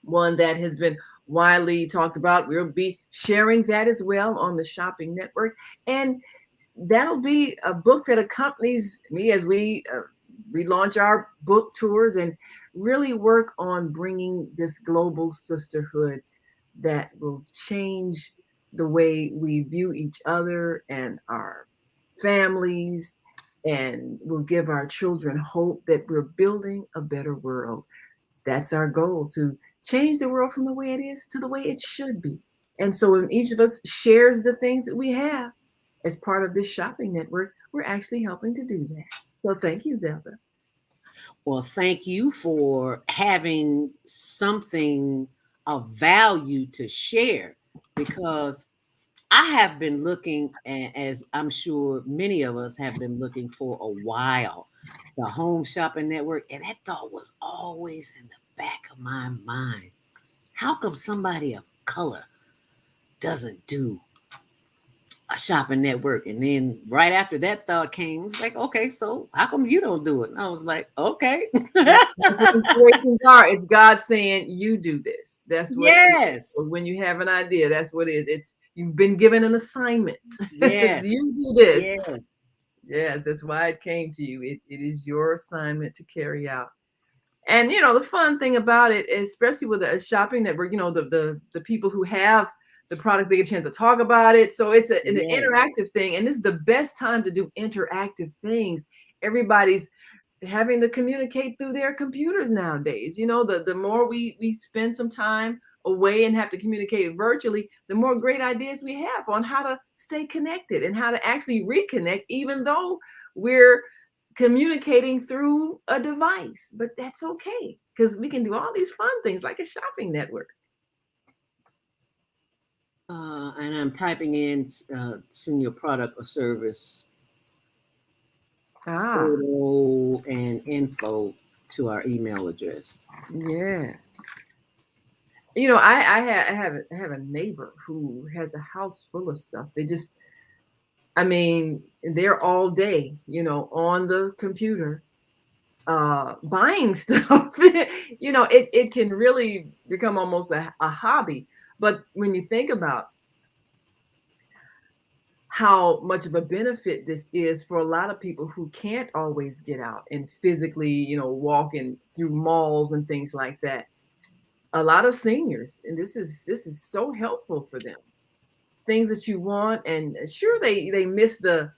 one that has been widely talked about. We'll be sharing that as well on the shopping network. And that'll be a book that accompanies me as we relaunch our book tours and really work on bringing this global sisterhood that will change the way we view each other and our families, and will give our children hope that we're building a better world. That's our goal, to change the world from the way it is to the way it should be. And so when each of us shares the things that we have as part of this shopping network, we're actually helping to do that. So thank you, Zelda. Well, thank you for having something of value to share, because I have been looking, as I'm sure many of us have been looking for a while, the Home Shopping Network, and that thought was always in the back of my mind. How come somebody of color doesn't do a shopping network? And then right after that thought came, it's like, okay, so how come you don't do it? And I was like, okay. That's what inspirations are. It's God saying, you do this. That's what Yes. when you have an idea, that's what it is. It's you've been given an assignment. Yes. You do this. Yes. Yes, that's why it came to you. It is your assignment to carry out. And the fun thing about it, especially with a shopping network, the people who have the product, they get a chance to talk about it. So it's an Yes. interactive thing, and this is the best time to do interactive things. Everybody's having to communicate through their computers nowadays. The more we spend some time away and have to communicate virtually, the more great ideas we have on how to stay connected and how to actually reconnect, even though we're communicating through a device, but that's okay because we can do all these fun things like a shopping network. And I'm typing in send your product or service Ah, photo and info to our email address. yes. I have a neighbor who has a house full of stuff. I mean, they're all day, on the computer, buying stuff. It can really become almost a hobby. But when you think about how much of a benefit this is for a lot of people who can't always get out and physically, walking through malls and things like that. A lot of seniors, and this is so helpful for them. Things that you want, and sure they miss the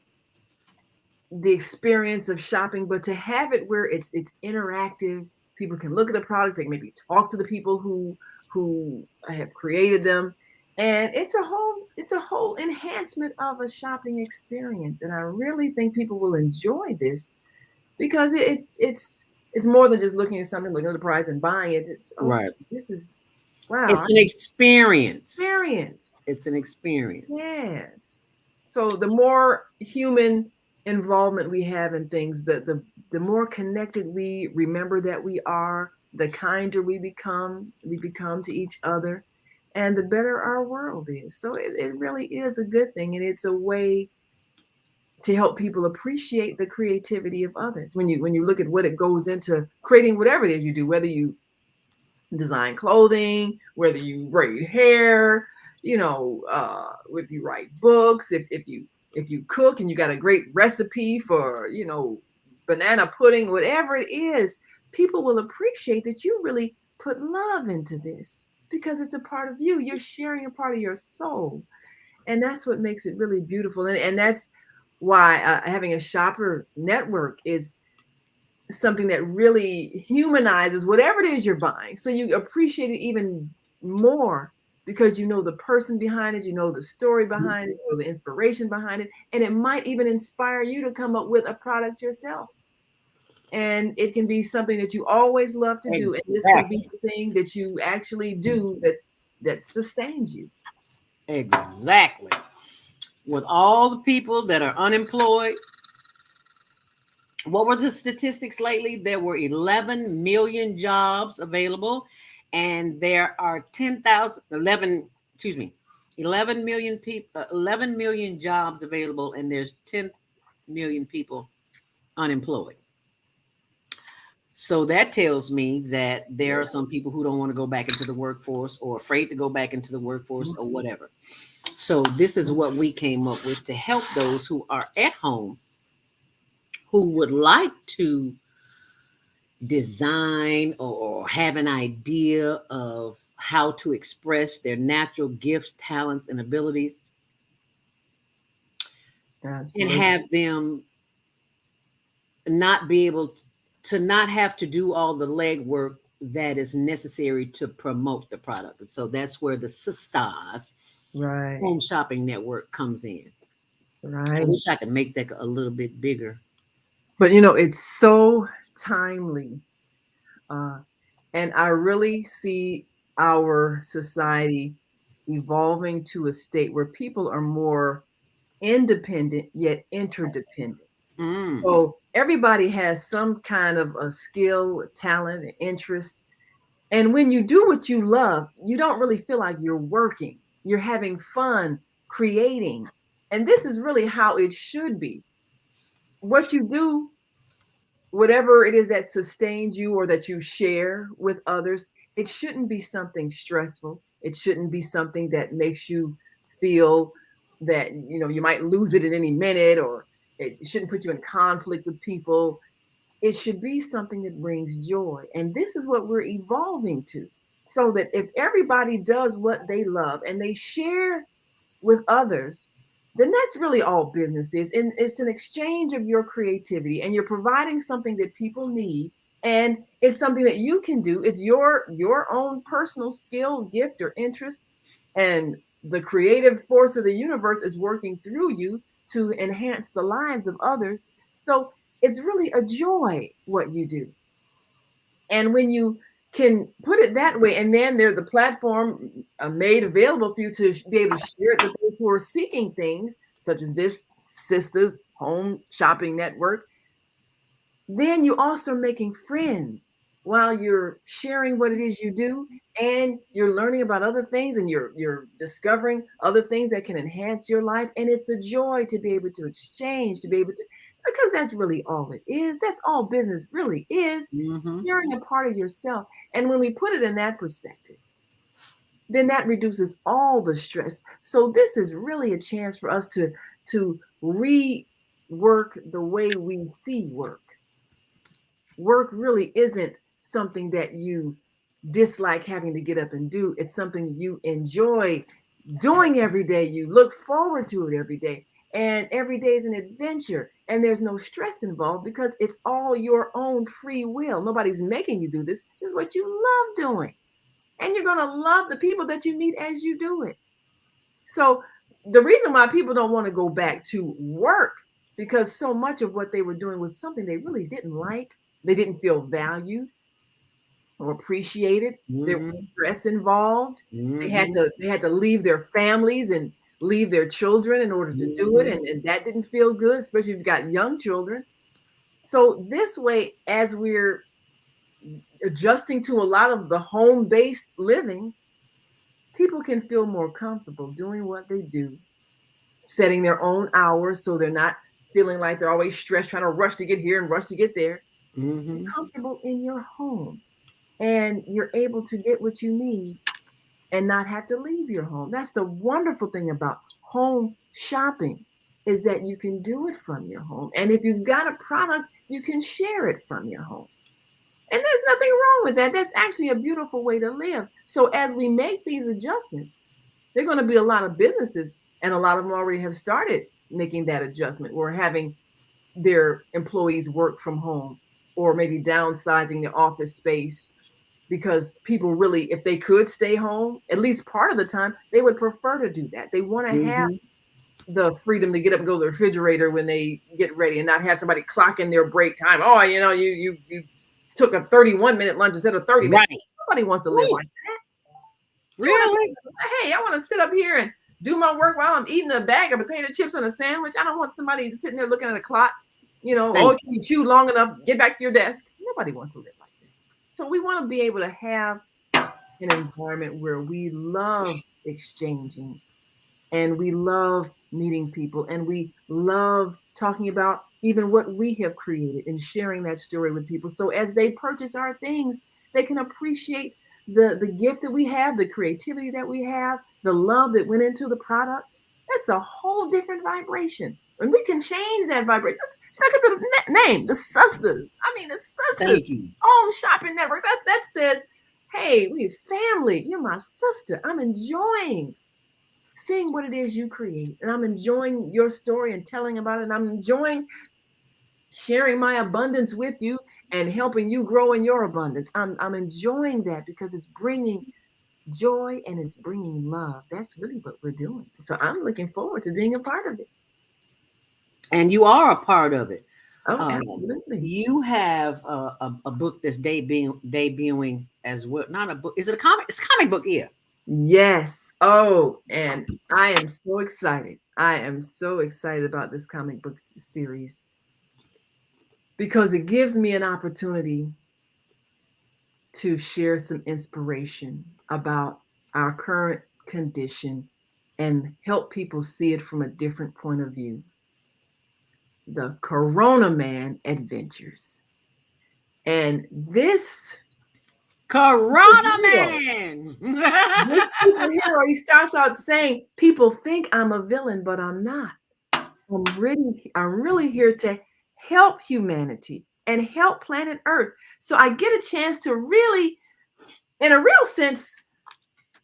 experience of shopping, but to have it where it's interactive, people can look at the products, they can maybe talk to the people who have created them, and it's a whole enhancement of a shopping experience. And I really think people will enjoy this because it's more than just looking at something, looking at the price and buying it. It's, oh, Right. this is, wow, It's an experience. experience. It's an experience. Yes. So the more human involvement we have in things, the more connected we remember that we are, the kinder we become to each other, and the better our world is. So it really is a good thing, and it's a way to help people appreciate the creativity of others. When you look at what it goes into creating whatever it is you do, whether you design clothing, whether you braid hair, if you write books, if you cook and you got a great recipe for, banana pudding, whatever it is, people will appreciate that you really put love into this because it's a part of you. You're sharing a part of your soul. And that's what makes it really beautiful. And that's why having a shoppers network is something that really humanizes whatever it is you're buying. So you appreciate it even more because you know the person behind it, you know the story behind it, you know the inspiration behind it, and it might even inspire you to come up with a product yourself. And it can be something that you always love to do, and this can be Exactly. the thing that you actually do that sustains you. Exactly. With all the people that are unemployed, what were the statistics lately? There were 11 million jobs available, and there are 10,000, 11, excuse me, 11 million people, 11 million jobs available, and there's 10 million people unemployed. So that tells me that there are some people who don't want to go back into the workforce or afraid to go back into the workforce or whatever. So this is what we came up with to help those who are at home who would like to design or have an idea of how to express their natural gifts, talents, and abilities, and Absolutely. have them not be able to not have to do all the legwork that is necessary to promote the product. And so that's where the Sisters Right. Home Shopping Network comes in. I Right. wish I could make that a little bit bigger. But it's so timely. Uh, and I really see our society evolving to a state where people are more independent yet interdependent. Mm, So everybody has some kind of a skill, talent, and interest. And when you do what you love, you don't really feel like you're working. You're having fun creating. And this is really how it should be. What you do, whatever it is that sustains you or that you share with others, it shouldn't be something stressful. It shouldn't be something that makes you feel that you might lose it at any minute, or it shouldn't put you in conflict with people. It should be something that brings joy. And this is what we're evolving to. So that if everybody does what they love and they share with others, then that's really all business is. And it's an exchange of your creativity, and you're providing something that people need. And it's something that you can do. It's your own personal skill, gift, or interest. And the creative force of the universe is working through you to enhance the lives of others. So it's really a joy what you do. And when you can put it that way, and then there's a platform made available for you to be able to share it with those who are seeking things, such as this Sisters Home Shopping Network, then you're also making friends while you're sharing what it is you do, and you're learning about other things, and you're discovering other things that can enhance your life. And it's a joy to be able to exchange, to be able to, because that's really all it is. That's all business really is, Mm-hmm. sharing a part of yourself. And when we put it in that perspective, then that reduces all the stress. So this is really a chance for us to rework the way we see work. Work really isn't something that you dislike having to get up and do. It's something you enjoy doing every day. You look forward to it every day. And every day is an adventure. And there's no stress involved because it's all your own free will. Nobody's making you do this. This is what you love doing. And you're going to love the people that you meet as you do it. So the reason why people don't want to go back to work, because so much of what they were doing was something they really didn't like. They didn't feel valued or appreciated. There was Mm-hmm. stress involved. Mm-hmm. They had to leave their families and leave their children in order to do it. Mm-hmm. And that didn't feel good, especially if you've got young children. So this way, as we're adjusting to a lot of the home-based living, people can feel more comfortable doing what they do, setting their own hours so they're not feeling like they're always stressed, trying to rush to get here and rush to get there. Be Mm-hmm. comfortable in your home, and you're able to get what you need and not have to leave your home. That's the wonderful thing about home shopping, is that you can do it from your home. And if you've got a product, you can share it from your home. And there's nothing wrong with that. That's actually a beautiful way to live. So as we make these adjustments, there are going to be a lot of businesses, and a lot of them already have started making that adjustment, or having their employees work from home, or maybe downsizing the office space, because people really, if they could stay home at least part of the time, they would prefer to do that. They want to have Mm-hmm. the freedom to get up and go to the refrigerator when they get ready, and not have somebody clocking their break time. Oh, you took a 31-minute lunch instead of 30 minutes. Right. Nobody wants to live Ooh, like that. You want really? to, hey, I want to sit up here and do my work while I'm eating a bag of potato chips and a sandwich. I don't want somebody sitting there looking at a clock. Thank Oh, you chewed long enough, get back to your desk. Nobody wants to live like that. So we want to be able to have an environment where we love exchanging, and we love meeting people, and we love talking about even what we have created and sharing that story with people. So as they purchase our things, they can appreciate the gift that we have, the creativity that we have, the love that went into the product. That's a whole different vibration. And we can change that vibration. Look at the name, the Sisters. I mean, the Sisters thank you. Home Shopping Network. That says, hey, we family. You're my sister. I'm enjoying seeing what it is you create, and I'm enjoying your story and telling about it. And I'm enjoying sharing my abundance with you and helping you grow in your abundance. I'm enjoying that because it's bringing joy and it's bringing love. That's really what we're doing. So I'm looking forward to being a part of it. And you are a part of it. Oh, Um, absolutely. you have a book that's debuting as well. Not a book. Is it a comic? It's a comic book, yeah. Yes. Oh, and I am so excited. I am so excited about this comic book series because it gives me an opportunity to share some inspiration about our current condition and help people see it from a different point of view. The Corona Man Adventures. And this Corona superhero, Man. this superhero, he starts out saying, people think I'm a villain, but I'm not. I'm really here to help humanity and help planet Earth. So I get a chance to really, in a real sense,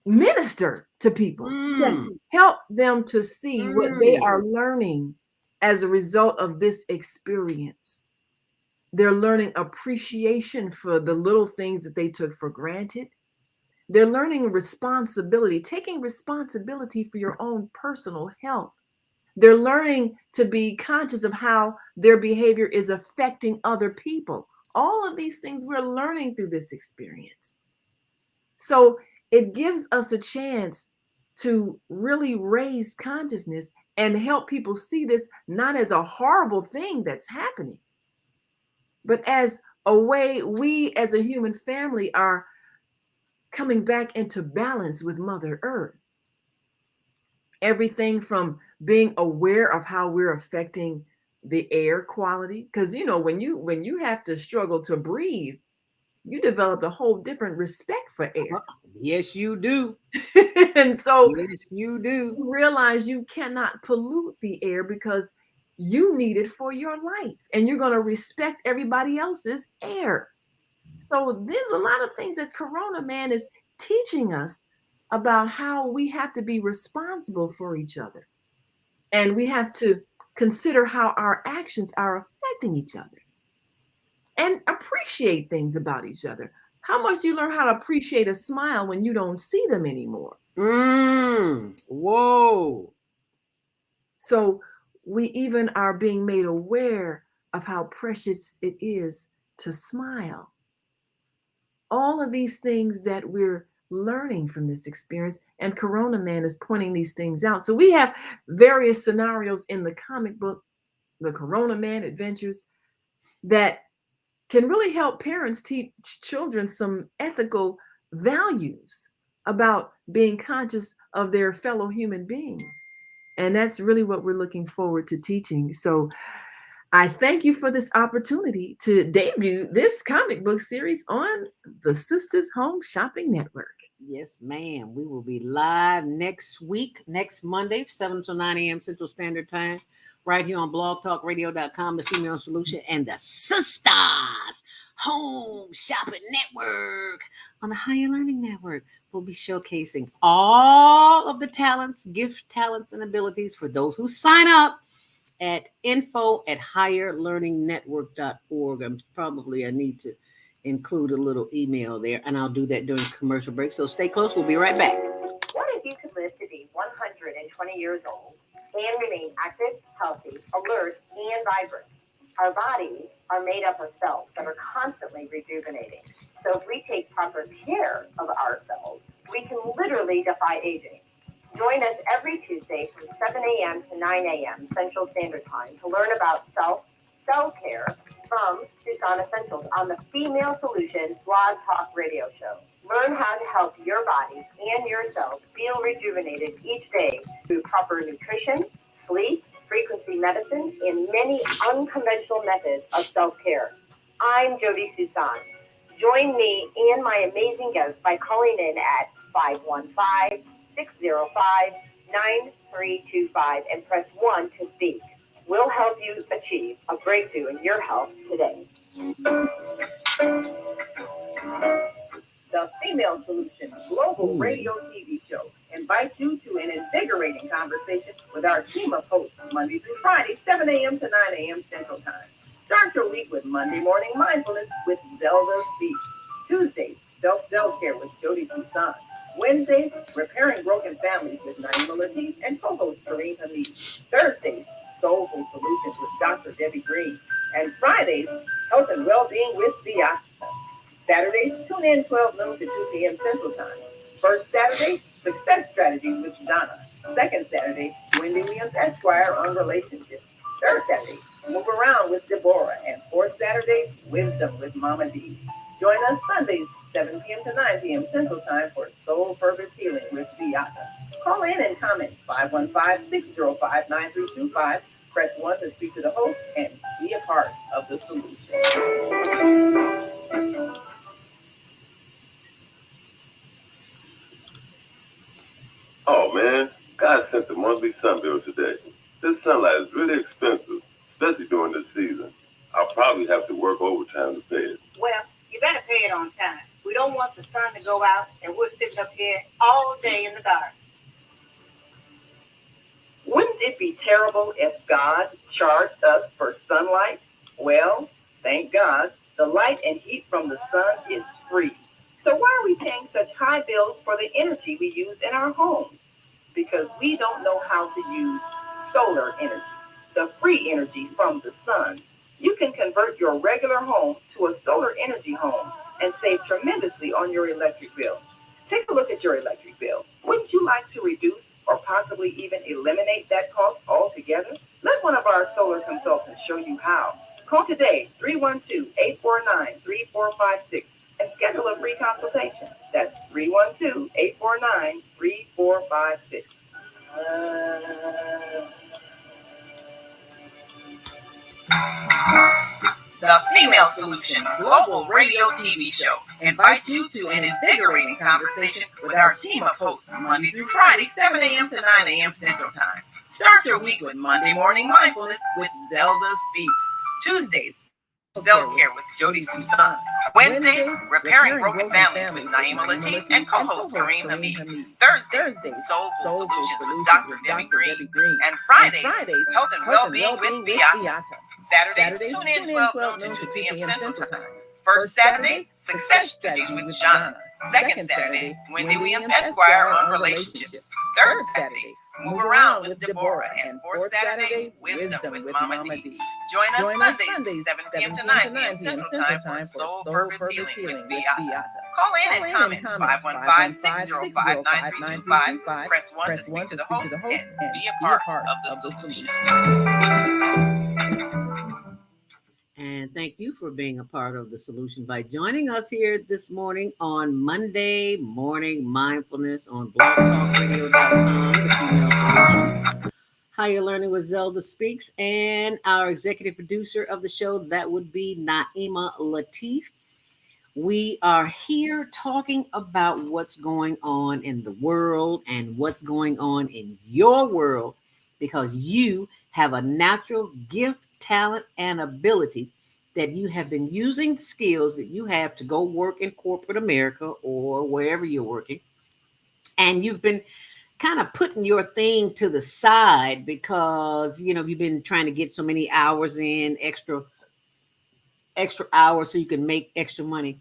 minister to people, Mm, help them to see what they mm. are learning as a result of this experience. They're learning appreciation for the little things that they took for granted. They're learning responsibility, taking responsibility for your own personal health. They're learning to be conscious of how their behavior is affecting other people. All of these things we're learning through this experience. So it gives us a chance to really raise consciousness and help people see this not as a horrible thing that's happening, but as a way we as a human family are coming back into balance with Mother Earth. Everything from being aware of how we're affecting the air quality, because when you have to struggle to breathe, you develop a whole different respect for air. Yes, you do. And so Yes, you do. you realize you cannot pollute the air because you need it for your life, and you're going to respect everybody else's air. So there's a lot of things that Corona Man is teaching us about how we have to be responsible for each other. And we have to consider how our actions are affecting each other and appreciate things about each other. How much do you learn how to appreciate a smile when you don't see them anymore? Whoa. So we even are being made aware of how precious it is to smile. All of these things that we're learning from this experience, and Corona Man is pointing these things out. So we have various scenarios in the comic book, the Corona Man Adventures, that can really help parents teach children some ethical values about being conscious of their fellow human beings. And that's really what we're looking forward to teaching. So I thank you for this opportunity to debut this comic book series on the Sisters Home Shopping Network. Yes, ma'am. We will be live next week, next Monday, 7 to 9 a.m. Central Standard Time, right here on blogtalkradio.com, the Female Solution, and the Sisters Home Shopping Network on the Higher Learning Network. We'll be showcasing all of the talents, gift talents, and abilities for those who sign up at info@higherlearningnetwork.org. I need to include a little email there, and I'll do that during commercial break. So stay close. We'll be right back. What if you could live to be 120 years old and remain active, healthy, alert, and vibrant? Our bodies are made up of cells that are constantly rejuvenating. So if we take proper care of our cells, we can literally defy aging. Join us every Tuesday from 7 a.m. to 9 a.m. Central Standard Time to learn about self-care from Tucson Essentials on the Female Solution Blog Talk Radio Show. Learn how to help your body and your cells feel rejuvenated each day through proper nutrition, sleep, frequency medicine, and many unconventional methods of self-care. I'm Jody Tucson. Join me and my amazing guests by calling in at 515-605-9325 and press 1 to speak. We'll help you achieve a breakthrough in your health today. The Female Solution Global Radio TV Show invites you to an invigorating conversation with our team of hosts Monday through Friday, 7 a.m. to 9 a.m. Central Time. Start your week with Monday Morning Mindfulness with Zelda Speaks. Tuesdays, Self-Care with Jody Tucson. Wednesdays, Repairing Broken Families with Naima Latif and co-host Kareem Hamid. Thursdays, Soulful Solutions with Dr. Debbie Green. And Fridays, Health and Wellbeing with Thea. Saturdays, tune in 12 noon to 2 p.m. Central Time. First Saturday, Success Strategies with Donna. Second Saturday, Wendy Williams Esquire on relationships. Third Saturday, Move Around with Deborah. And fourth Saturday, Wisdom with Mama D. Join us Sundays, 7 p.m. to 9 p.m. Central Time for Soul Purpose Healing with Beata. Call in and comment 515-605-9325. Press 1 to speak to the host and be a part of the solution. Oh man, God sent the monthly sun bill today. This sunlight is really expensive, especially during this season. I'll probably have to work overtime to pay it. Well, you better pay it on time. We don't want the sun to go out and we're sitting up here all day in the dark. Wouldn't it be terrible if God charged us for sunlight? Well, thank God, the light and heat from the sun is free. So why are we paying such high bills for the energy we use in our homes? Because we don't know how to use solar energy, the free energy from the sun. You can convert your regular home to a solar energy home and save tremendously on your electric bill. Take a look at your electric bill. Wouldn't you like to reduce or possibly even eliminate that cost altogether? Let one of our solar consultants show you how. Call today, 312-849-3456, and schedule a free consultation. That's 312-849-3456. The Female Solution Global Radio TV Show invites you to an invigorating conversation with our team of hosts Monday through Friday, 7 a.m. to 9 a.m. Central Time. Start your week with Monday Morning Mindfulness with Zelda Speaks. Tuesdays, Self-Care with Jody Susan. Wednesdays, Repairing Broken Families with Naima Latif and co-host Kareem Hamid. Thursdays, Soulful Solutions with Dr. Debbie Green. And Fridays, Health and Wellbeing with Beata. Saturdays, tune in 12 noon to 2 p.m. Central Time. First Saturday, Success Strategies with Jana. Second Saturday, Wendy Williams Esquire on relationships. Third Saturday, Move Around with Deborah. And fourth Saturday, Wisdom with Mama D. Join us Sundays, 7 p.m. to 9 p.m. Central Time for Soul Purpose Healing with Beata. Call in and comment 515-605-9325. Press 1 to speak to the host and be a part of the solution. And thank you for being a part of the solution by joining us here this morning on Monday Morning Mindfulness on blogtalkradio.com, the Female Solution. Higher Learning with Zelda Speaks, and our executive producer of the show, that would be Naima Latif. We are here talking about what's going on in the world and what's going on in your world, because you have a natural gift, talent, and ability that you have been using the skills that you have to go work in corporate America or wherever you're working. And you've been kind of putting your thing to the side because, you've been trying to get so many hours in, extra hours so you can make extra money.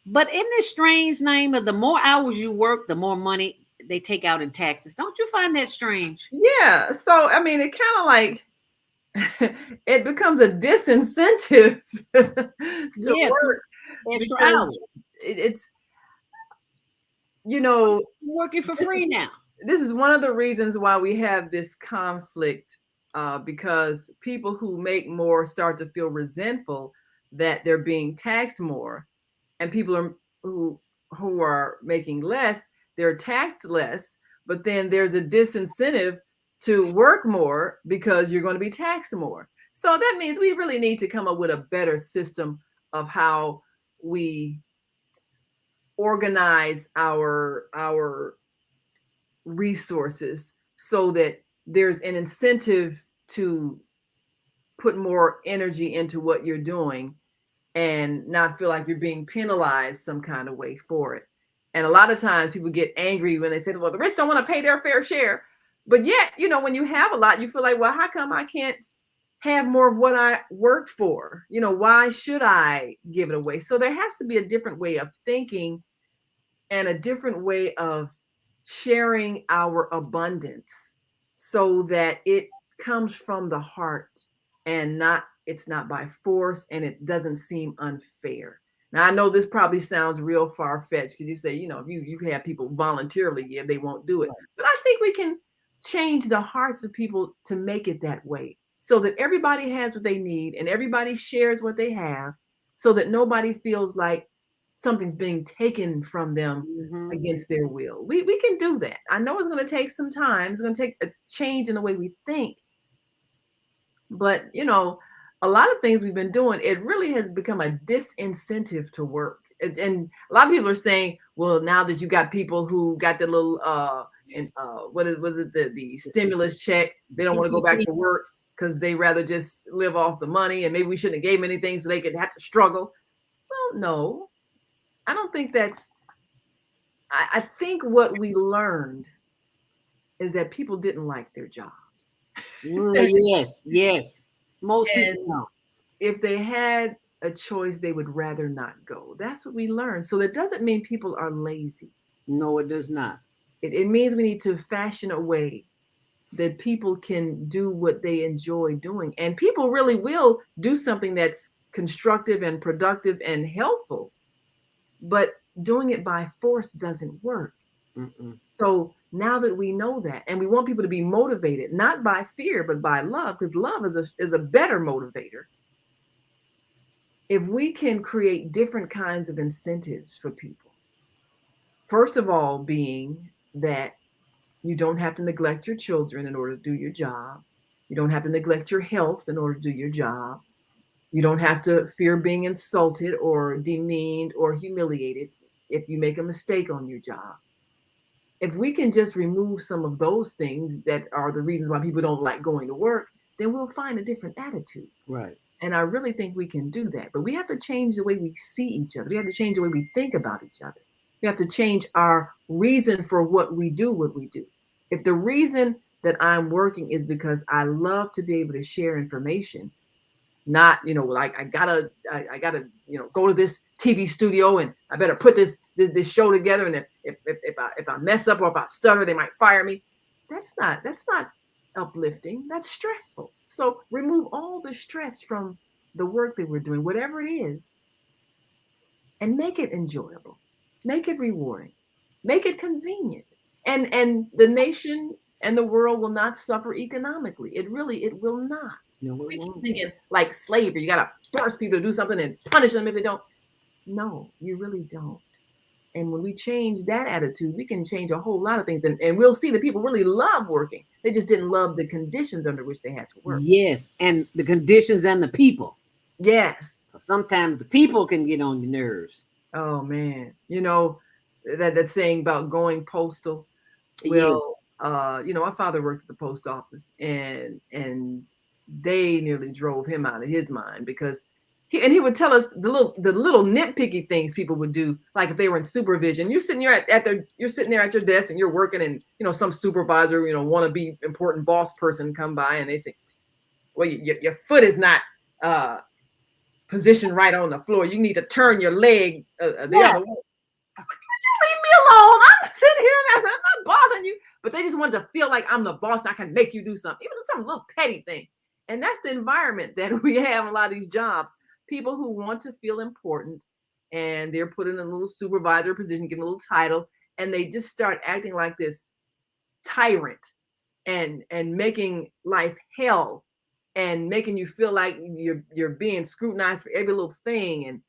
But isn't it strange, Naima? The more hours you work, the more money they take out in taxes. Don't you find that strange? Yeah. So, I mean, it kind of like it becomes a disincentive to work extra because hours. It's working for free now. This is one of the reasons why we have this conflict, because people who make more start to feel resentful that they're being taxed more, and people who are making less, they're taxed less, but then there's a disincentive to work more because you're going to be taxed more. So that means we really need to come up with a better system of how we organize our resources so that there's an incentive to put more energy into what you're doing and not feel like you're being penalized some kind of way for it. And a lot of times people get angry when they say, well, the rich don't want to pay their fair share. But yet, when you have a lot, you feel like, well, how come I can't have more of what I worked for? Why should I give it away? So there has to be a different way of thinking and a different way of sharing our abundance so that it comes from the heart and it's not by force, and it doesn't seem unfair. Now, I know this probably sounds real far-fetched because you say, if you have people voluntarily give, they won't do it. But I think we can change the hearts of people to make it that way so that everybody has what they need and everybody shares what they have so that nobody feels like something's being taken from them against their will. We can do that. I know it's going to take some time. It's going to take a change in the way we think. But, a lot of things we've been doing, it really has become a disincentive to work. And a lot of people are saying, well, now that you got people who got the little, the stimulus check, they don't want to go back to work because they rather just live off the money, and maybe we shouldn't have gave them anything so they could have to struggle. Well, no, I don't think that's, I think what we learned is that people didn't like their jobs. Yes. Most people don't. If they had a choice, they would rather not go. That's what we learned. So that doesn't mean people are lazy. No, it does not. It means we need to fashion a way that people can do what they enjoy doing. And people really will do something that's constructive and productive and helpful. But doing it by force doesn't work. Mm-mm. So now that we know that, and we want people to be motivated, not by fear, but by love, because love is a better motivator. If we can create different kinds of incentives for people, first of all, being that you don't have to neglect your children in order to do your job. You don't have to neglect your health in order to do your job. You don't have to fear being insulted or demeaned or humiliated if you make a mistake on your job. If we can just remove some of those things that are the reasons why people don't like going to work, then we'll find a different attitude. Right. And I really think we can do that. But we have to change the way we see each other. We have to change the way we think about each other. We have to change our reason for what we do, what we do. If the reason that I'm working is because I love to be able to share information, not, like I gotta, go to this TV studio and I better put this show together. And if I mess up or if I stutter, they might fire me. That's not uplifting. That's stressful. So remove all the stress from the work that we're doing, whatever it is, and make it enjoyable, make it rewarding, make it convenient. And the nation and the world will not suffer economically. It will not. No, We it keep won't. thinking like slavery, you gotta force people to do something and punish them if they don't. No, you really don't. And when we change that attitude, we can change a whole lot of things. And we'll see that people really love working. They just didn't love the conditions under which they had to work. Yes, and the conditions and the people. Yes. Sometimes the people can get on your nerves. Oh man. That saying about going postal. Yeah. Well, my father worked at the post office and they nearly drove him out of his mind because he would tell us the little nitpicky things people would do, like if they were in supervision. You're sitting there you're sitting there at your desk and you're working, and some supervisor, want to be important boss person come by and they say, well, your foot is not positioned right on the floor. You need to turn your leg the other way. Leave me alone. I'm sitting here and I'm not bothering you. But they just want to feel like I'm the boss and I can make you do something, even some little petty thing. And that's the environment that we have in a lot of these jobs. People who want to feel important and they're put in a little supervisor position, getting a little title, and they just start acting like this tyrant and making life hell and making you feel like you're being scrutinized for every little thing and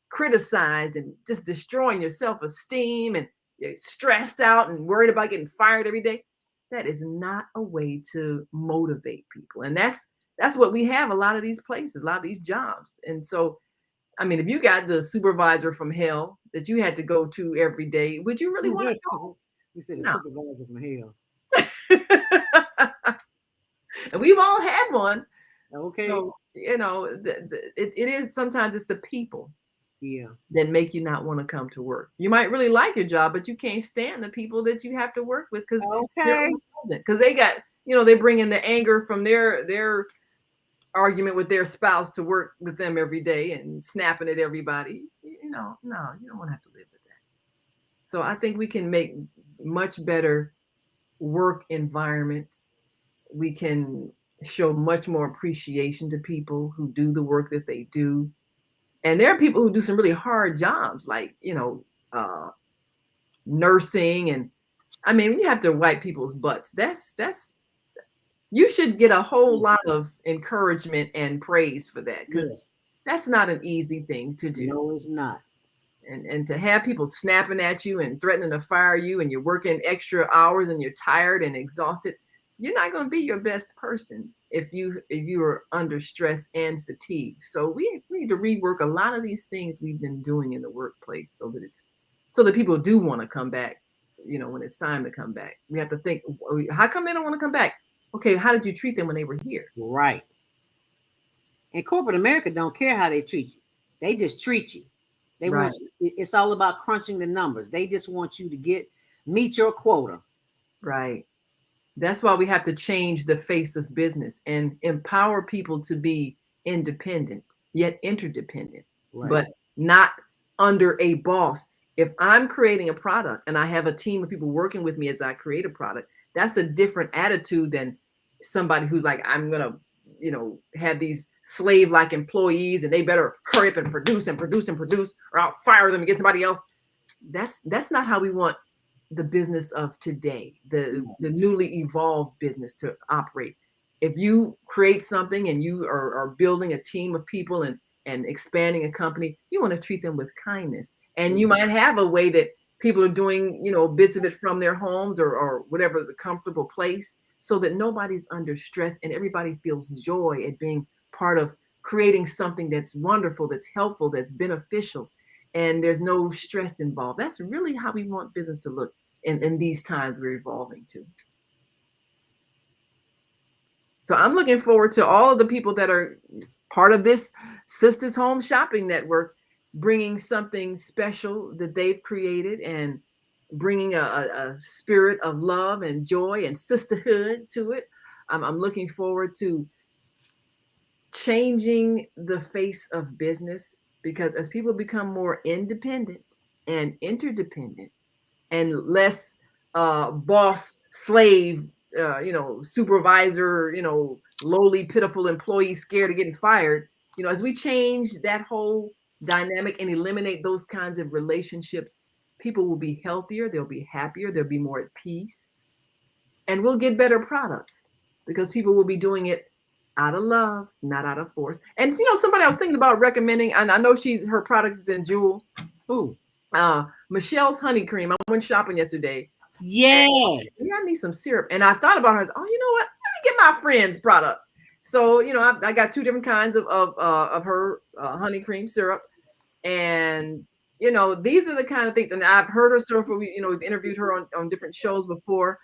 criticized and just destroying your self-esteem, and you're stressed out and worried about getting fired every day. That is not a way to motivate people. And that's what we have a lot of these places, a lot of these jobs. And so, I mean, if you got the supervisor from hell that you had to go to every day, would you really want to go? You said the No. supervisor from hell. And we've all had one. Okay. So, it is sometimes it's the people Yeah. that make you not want to come to work. You might really like your job, but you can't stand the people that you have to work with because they got, they bring in the anger from their argument with their spouse to work with them every day and snapping at everybody. No, you don't want to have to live with that. So I think we can make much better work environments. We can show much more appreciation to people who do the work that they do. And there are people who do some really hard jobs, like, nursing. And I mean, you have to wipe people's butts. You should get a whole lot of encouragement and praise for that, because that's not an easy thing to do. No, it's not. And to have people snapping at you and threatening to fire you, and you're working extra hours and you're tired and exhausted, you're not going to be your best person if you are under stress and fatigue. So we need to rework a lot of these things we've been doing in the workplace so that people do want to come back, when it's time to come back. We have to think, how come they don't want to come back? Okay, how did you treat them when they were here? Right. And corporate America don't care how they treat you. They just treat you. They want it's all about crunching the numbers. They just want you to meet your quota. Right. That's why we have to change the face of business and empower people to be independent, yet interdependent, but not under a boss. If I'm creating a product and I have a team of people working with me as I create a product, That's a different attitude than somebody who's like, I'm gonna, have these slave-like employees and they better hurry up and produce and produce and produce, or I'll fire them and get somebody else. That's not how we want the business of today, the newly evolved business to operate. If you create something and you are building a team of people and expanding a company, you want to treat them with kindness. And you might have a way that people are doing, bits of it from their homes or whatever is a comfortable place, so that nobody's under stress and everybody feels joy at being part of creating something that's wonderful, that's helpful, that's beneficial, and there's no stress involved. That's really how we want business to look in these times we're evolving to. So I'm looking forward to all of the people that are part of this Sisters Home Shopping Network, bringing something special that they've created and bringing a spirit of love and joy and sisterhood to it. I'm looking forward to changing the face of business, because as people become more independent and interdependent and less boss slave, supervisor, lowly pitiful employee scared of getting fired, as we change that whole dynamic and eliminate those kinds of relationships, people will be healthier, they'll be happier, they'll be more at peace, and we'll get better products because people will be doing it out of love, not out of force. And somebody I was thinking about recommending, and I know her product is in Jewel. Ooh. Michelle's honey cream. I went shopping yesterday. Yes. Yeah, I need some syrup. And I thought about her. You know what? Let me get my friend's product. So, I got 2 different kinds of her honey cream syrup. And, these are the kind of things. And I've heard her story. We've interviewed her on different shows before.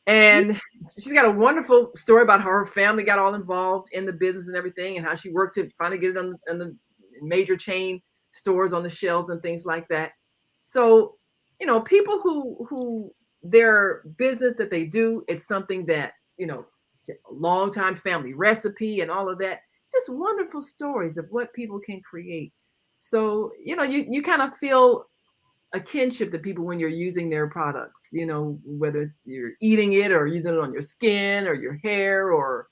And she's got a wonderful story about how her family got all involved in the business and everything, and how she worked to finally get it on the major chain stores on the shelves and things like that. So, people who their business that they do, it's something that, a long time family recipe and all of that, just wonderful stories of what people can create. So, you kind of feel a kinship to people when you're using their products, whether it's you're eating it or using it on your skin or your hair or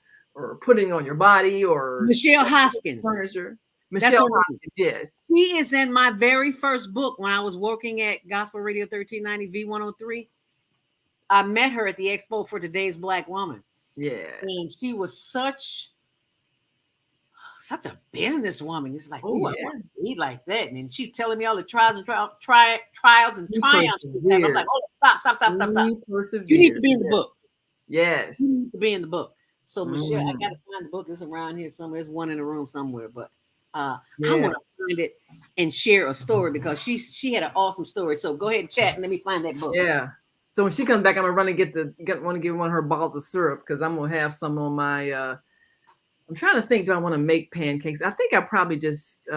putting it on your body or Michelle Hoskins. Furniture. Michelle Hoskins, yes. She is in my very first book when I was working at Gospel Radio 1390 V103. I met her at the expo for Today's Black Woman. Yeah. And she was such a businesswoman. It's like, oh, yeah. I want to eat like that. And she's telling me all the trials and triumphs. I'm like, oh, stop. You need to be in the book. Yes. You need to be in the book. So, Michelle, I got to find the book. It's around here somewhere. There's one in the room somewhere. But I want to find it and share a story, because she had an awesome story. So go ahead and chat and let me find that book. Yeah. So when she comes back, I'm gonna run and want to give one of her bottles of syrup, because I'm gonna have some on my. I'm trying to think. Do I want to make pancakes? I think I probably just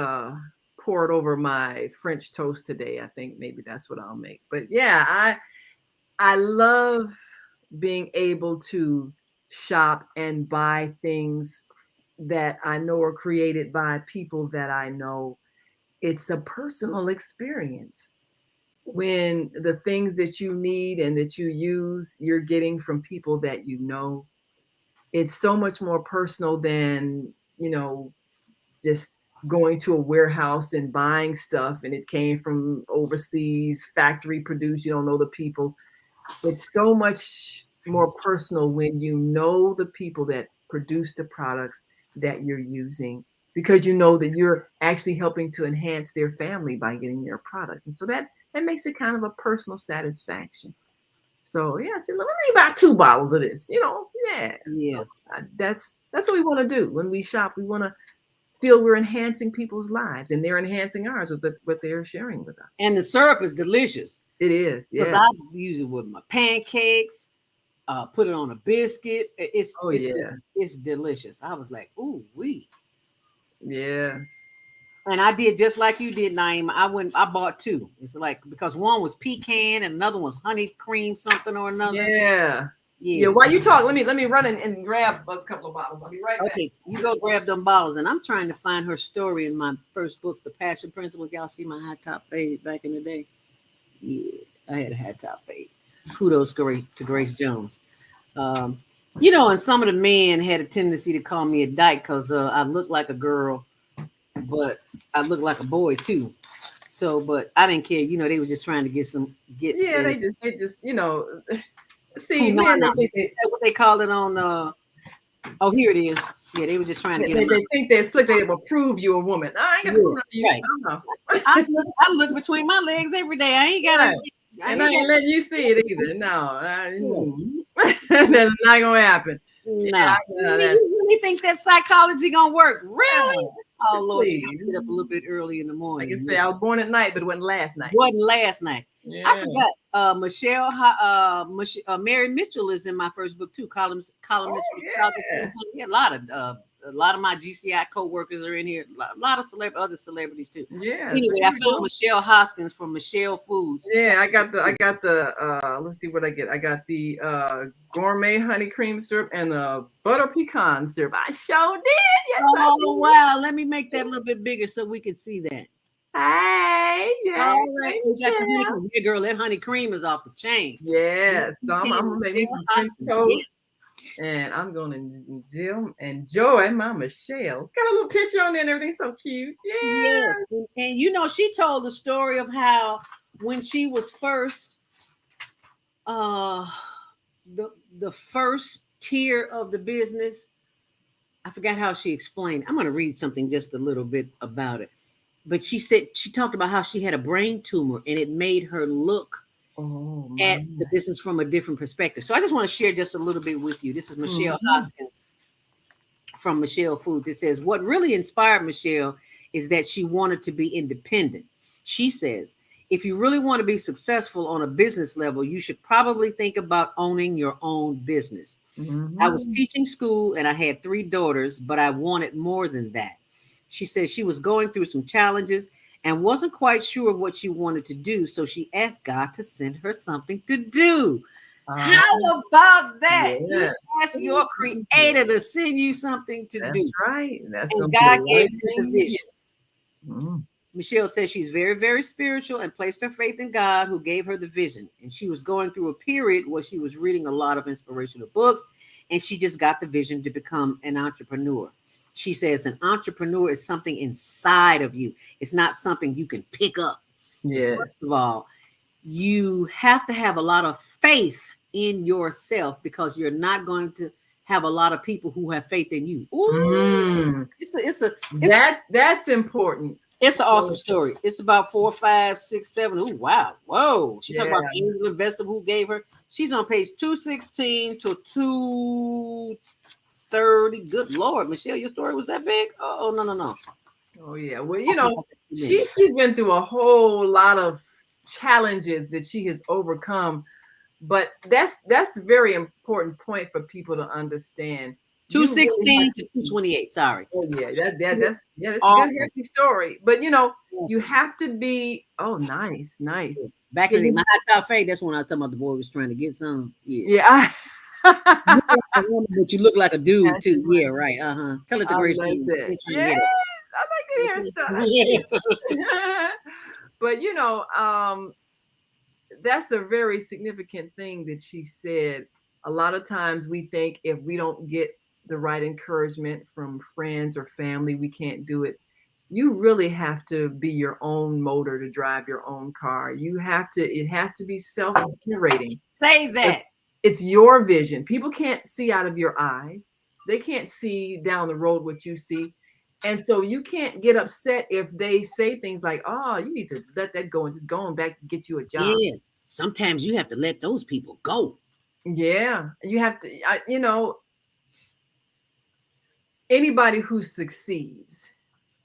pour it over my French toast today. I think maybe that's what I'll make. But yeah, I love being able to shop and buy things that I know are created by people that I know. It's a personal experience when the things that you need and that you use, you're getting from people that you know. It's so much more personal than, just going to a warehouse and buying stuff and it came from overseas, factory produced, you don't know the people. It's so much more personal when you know the people that produce the products that you're using, because you know that you're actually helping to enhance their family by getting their product. And so that makes it kind of a personal satisfaction. So yeah, let me buy 2 bottles of this, yeah. So that's what we want to do when we shop. We want to feel we're enhancing people's lives, and they're enhancing ours with what they're sharing with us. And the syrup is delicious. It is, yeah. Because I use it with my pancakes, put it on a biscuit. It's delicious. I was like, ooh, wee. Yes. And I did just like you did, Naima. I bought 2. It's like, because one was pecan and another was honey cream something or another. Yeah. While you talk, let me run and grab a couple of bottles. I'll be right back. Okay, you go grab them bottles. And I'm trying to find her story in my first book, The Passion Principle. Y'all see my high top fade back in the day? Yeah, I had a high top fade. Kudos to Grace Jones. Um, you know, and some of the men had a tendency to call me a dyke because I look like a girl, but I look like a boy too. So, but I didn't care. You know, they was just trying to get Yeah, the they just see, men, punana. That's what they call it on. Oh, here it is. Yeah, they was just trying to get them out. they think they're slick. They will prove you a woman. I ain't gonna Yeah, prove nothing to you. right. No, I look between my legs every day. I ain't right. gotta. I And I ain't got. ain't letting you see it either. No, Right. that's not gonna happen. Yeah, No, I know that. you really think that psychology gonna work? Really? No, Oh Lord, you gotta get please. up a little bit early in the Like I morning. say, I was born at night, but it wasn't last night. Wasn't last night. I Yeah. forgot. Mary Mitchell is in my first book too. Columnist Oh for Chicago yeah. Sun. Yeah, a lot of my GCI co-workers are in here. A lot of other celebrities too. Yes. Anyway, I found Michelle Hoskins from Michelle Foods. Yeah, I got the let's see what I get. I got the gourmet honey cream syrup and the butter pecan syrup. I sure did. Yes, I Oh did. wow, let me make that a little bit bigger so we can see that. Hey, yeah, All right, hey, we got the honey Michelle. cream. Yeah, girl, that honey cream is off the chain. Yes, so I'm gonna make me Michelle some French Hoskins. Yes. toast, and I'm gonna enjoy my Michelle's. Got a little picture on there and everything, so cute. Yes. Yes. And you know, she told the story of how when she was first uh the first tier of the business, I forgot how she explained. I'm gonna read something just a little bit about it. But she said she talked about how she had a brain tumor and it made her look Oh my. at the business from a different perspective. So I just want to share just a little bit with you. This is Michelle Mhm. Hoskins from Michelle Foods. It says, what really inspired Michelle is that she wanted to be independent. She says, if you really want to be successful on a business level, you should probably think about owning your own business. I was Mhm. teaching school and I had three daughters, but I wanted more than that. She says she was going through some challenges and wasn't quite sure of what she wanted to do, so she asked God to send her something to do. Uh, How about that? You yes. ask your creator to send you something to That's do, right. That's and gonna be God the gave right her the thing to vision. get. Mm. Michelle says she's very, very spiritual and placed her faith in God who gave her the vision. And she was going through a period where she was reading a lot of inspirational books and she just got the vision to become an entrepreneur. She says an entrepreneur is something inside of you, it's not something you can pick up. Because, Yes. first of all, you have to have a lot of faith in yourself because you're not going to have a lot of people who have faith in you. Ooh, Mm. it's a, it's a, it's That's important. it's an awesome So, story. It's about 4, 5, 6, 7. Oh wow, whoa! She talked yeah. about the angel investor who gave her. She's on page 216 to 230. Good Lord, Michelle, your story was that big? Oh no, no, no. Oh yeah. Well, Okay, okay, she's been through a whole lot of challenges that she has overcome. But that's a very important point for people to understand. You really have 216 to to. 228. Sorry. Oh yeah, that's a good Awesome. hefty story. But you Awesome. have to be. Oh, nice, nice. Back Yeah, in the day, my hot top fade. That's when I was talking about the boy was trying to get some. Yeah. yeah. You look like a woman, but you look like a dude Yes, too. she Yeah, was. right. Tell it to I Grace like Jones. that. She ain't trying to Yes, hear that. I like to hear stuff. I Yeah. see. But that's a very significant thing that she said. A lot of times we think if we don't get the right encouragement from friends or family, we can't do it. You really have to be your own motor to drive your own car. It has to be self-generating. Say that. It's your vision. People can't see out of your eyes. They can't see down the road what you see. And so you can't get upset if they say things like, "Oh, you need to let that go and just go on back and get you a job." Yeah. Sometimes you have to let those people go. Yeah, you have to. Anybody who succeeds,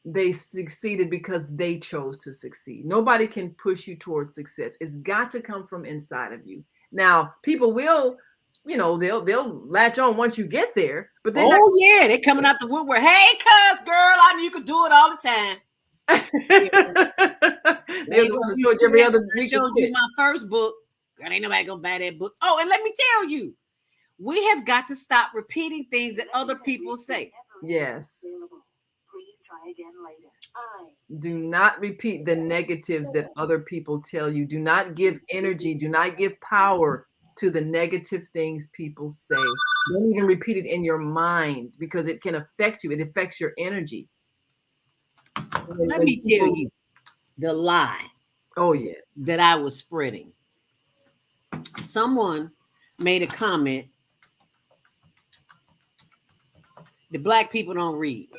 they succeeded because they chose to succeed. Nobody can push you towards success. It's got to come from inside of you. Now, people will, they'll latch on once you get there, but they're not. Oh yeah, they coming out the woodwork. Hey, cuz girl, I knew you could do it all the time. They're Yeah, the what ones that you told you every said other when I week to showed you quit. my first book. Girl, ain't nobody gonna buy that book. Oh, and let me tell you, we have got to stop repeating things that other people say. Yes. Please try again later. Do not repeat the negatives that other people tell you. Do not give energy. Do not give power to the negative things people say. Don't even repeat it in your mind because it can affect you. It affects your energy. Let me tell you the lie. Oh, yes. That I was spreading. Someone made a comment that black people don't read.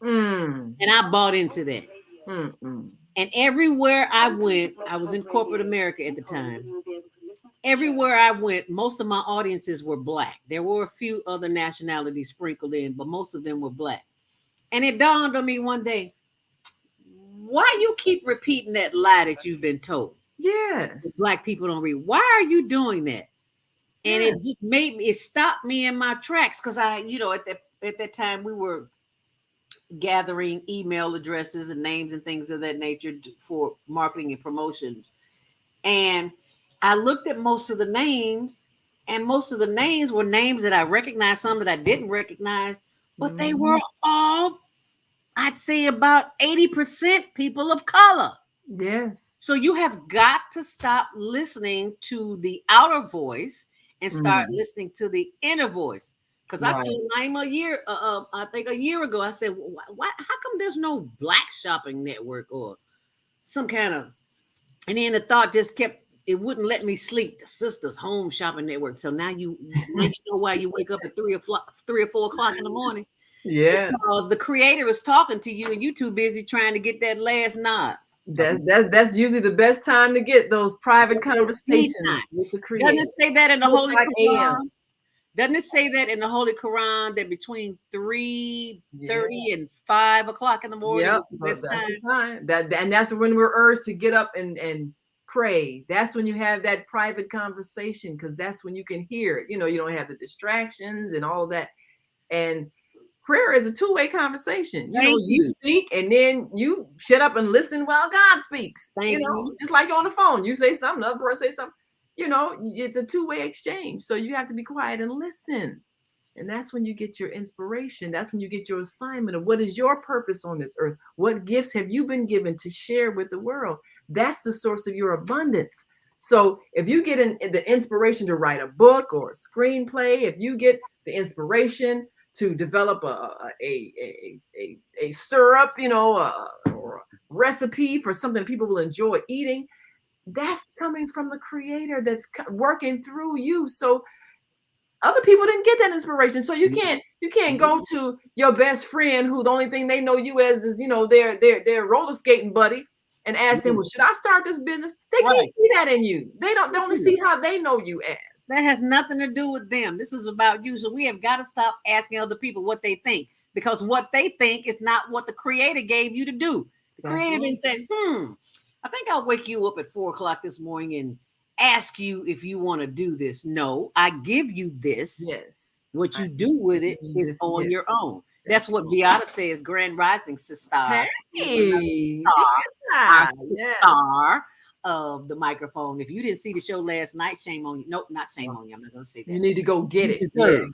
And I bought into that. And everywhere I went, I was in corporate America at the time. Everywhere I went, most of my audiences were black. There were a few other nationalities sprinkled in, but most of them were black. And it dawned on me one day, why you keep repeating that lie that you've been told? Yes. That black people don't read. Why are you doing that? And it just made me, it stopped me in my tracks because I, at that time we were gathering email addresses and names and things of that nature for marketing and promotions. And I looked at most of the names, and most of the names were names that I recognized, some that I didn't recognize, but they were all, I'd say about 80% people of color. Yes. So you have got to stop listening to the outer voice and start listening to the inner voice. Because I told Naima I think a year ago, I said, why, how come there's no black shopping network or some kind of, and then the thought just kept, it wouldn't let me sleep. The Sisters Home Shopping Network. So now you know why you wake up at 3 or 4 o'clock in the morning. Yeah. Because the creator is talking to you and you too busy trying to get that last nod. That's usually the best time to get those private conversations with the creator. Doesn't it say that in the Holy Quran? Doesn't it say that in the Holy Quran that between 3:30 and 5 o'clock in the morning is the best time? And that's when we're urged to get up and pray. That's when you have that private conversation because that's when you can hear it. You don't have the distractions and all that. And prayer is a two-way conversation. You speak and then you shut up and listen while God speaks. Just like you're on the phone. You say something, the other person say something. It's a two-way exchange. So you have to be quiet and listen. And that's when you get your inspiration. That's when you get your assignment of what is your purpose on this earth? What gifts have you been given to share with the world? That's the source of your abundance. So if you get the inspiration to write a book or a screenplay, if you get the inspiration to develop a syrup, or a recipe for something people will enjoy eating, that's coming from the creator that's working through you. So other people didn't get that inspiration. So you can't go to your best friend who the only thing they know you as is, their roller skating buddy and ask them, well, should I start this business? They can't see that in you. They only see how they know you as. That has nothing to do with them. This is about you. So we have got to stop asking other people what they think, because what they think is not what the creator gave you to do. The creator didn't say, I think I'll wake you up at 4 o'clock this morning and ask you if you want to do this. No, I give you this. Yes. What you do with it is on your own. That's what Viata says, Grand Rising Sisters. Hey, Star of the microphone. If you didn't see the show last night, shame on you. Nope, not shame on you. I'm not going to say that. You need to go get it.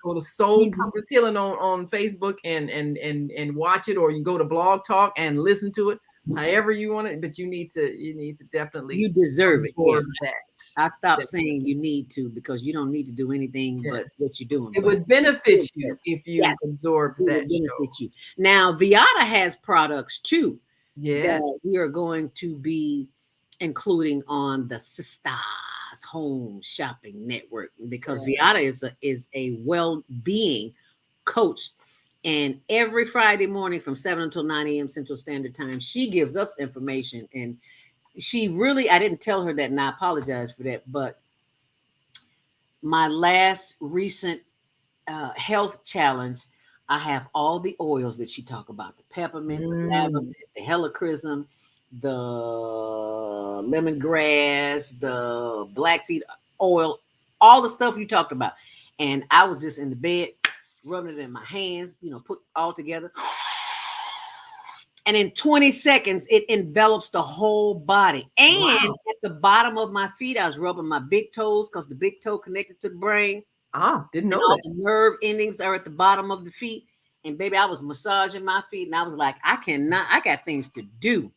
Go to Soul Purpose Healing on Facebook and watch it, or you go to Blog Talk and listen to it. However you want it, but you need to definitely. You deserve it. Yeah. That. I stopped saying you need to, because you don't need to do anything but what you're doing. It would benefit you if you absorbed that. Benefit you. Now, Viata has products too that we are going to be including on the Sisters Home Shopping Network, because Viata is a well-being coach. And every Friday morning from 7 until 9 a.m. Central Standard Time, she gives us information. And she really, I didn't tell her that, and I apologize for that. But my last recent health challenge, I have all the oils that she talked about: the peppermint, the lavender, the helichrysum, the lemongrass, the black seed oil, all the stuff you talked about. And I was just in the bed, rubbing it in my hands, put all together. And in 20 seconds, it envelops the whole body. And at the bottom of my feet, I was rubbing my big toes, because the big toe connected to the brain. Didn't know all that. The nerve endings are at the bottom of the feet. And baby, I was massaging my feet, and I was like, I got things to do.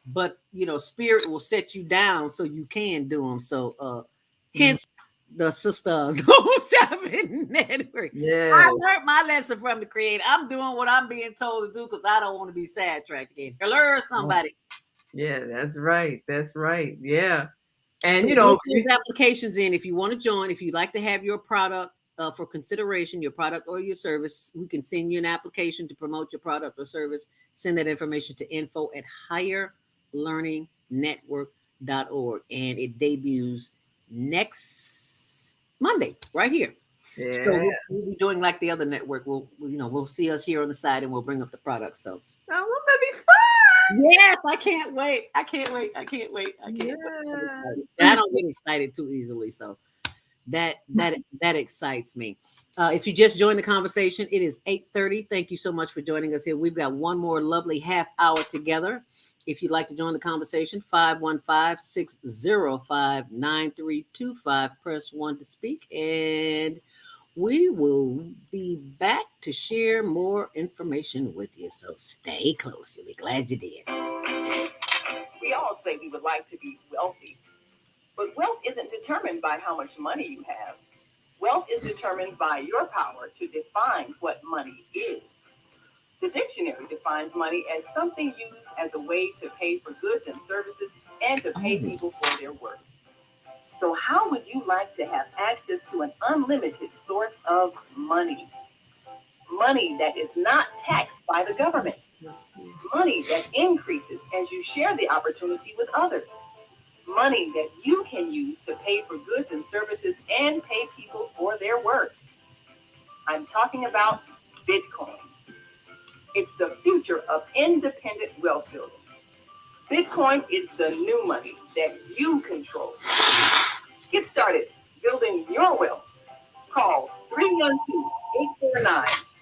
But, spirit will set you down so you can do them. So hence the Sisters Home Shopping Network. Yeah. I learned my lesson from the creator. I'm doing what I'm being told to do because I don't want to be sidetracked again. Hello, somebody. Yeah, that's right. That's right. Yeah. And So you get know, those applications in if you want to join. If you'd like to have your product for consideration, your product or your service, we can send you an application to promote your product or service. Send that information to info@higherlearningnetwork.org. And it debuts next Monday, right here. So yeah. we'll be doing like the other network. We'll see us here on the side and we'll bring up the product. So Oh, won't that be fun? yes, I can't wait. I can't wait. I can't wait. I can't wait. I'm excited. I don't get excited too easily, so that excites me. If you just joined the conversation, it is 8:30. Thank you so much for joining us here. We've got one more lovely half hour together. If you'd like to join the conversation, 515-605-9325. Press 1 to speak, and we will be back to share more information with you. So stay close. You'll be glad you did. We all say we would like to be wealthy, but wealth isn't determined by how much money you have. Wealth is determined by your power to define what money is. The dictionary defines money as something used as a way to pay for goods and services and to pay people for their work. So how would you like to have access to an unlimited source of money? Money that is not taxed by the government. Money that increases as you share the opportunity with others. Money that you can use to pay for goods and services and pay people for their work. I'm talking about Bitcoin. It's the future of independent wealth building. Bitcoin is the new money that you control. Get started building your wealth. Call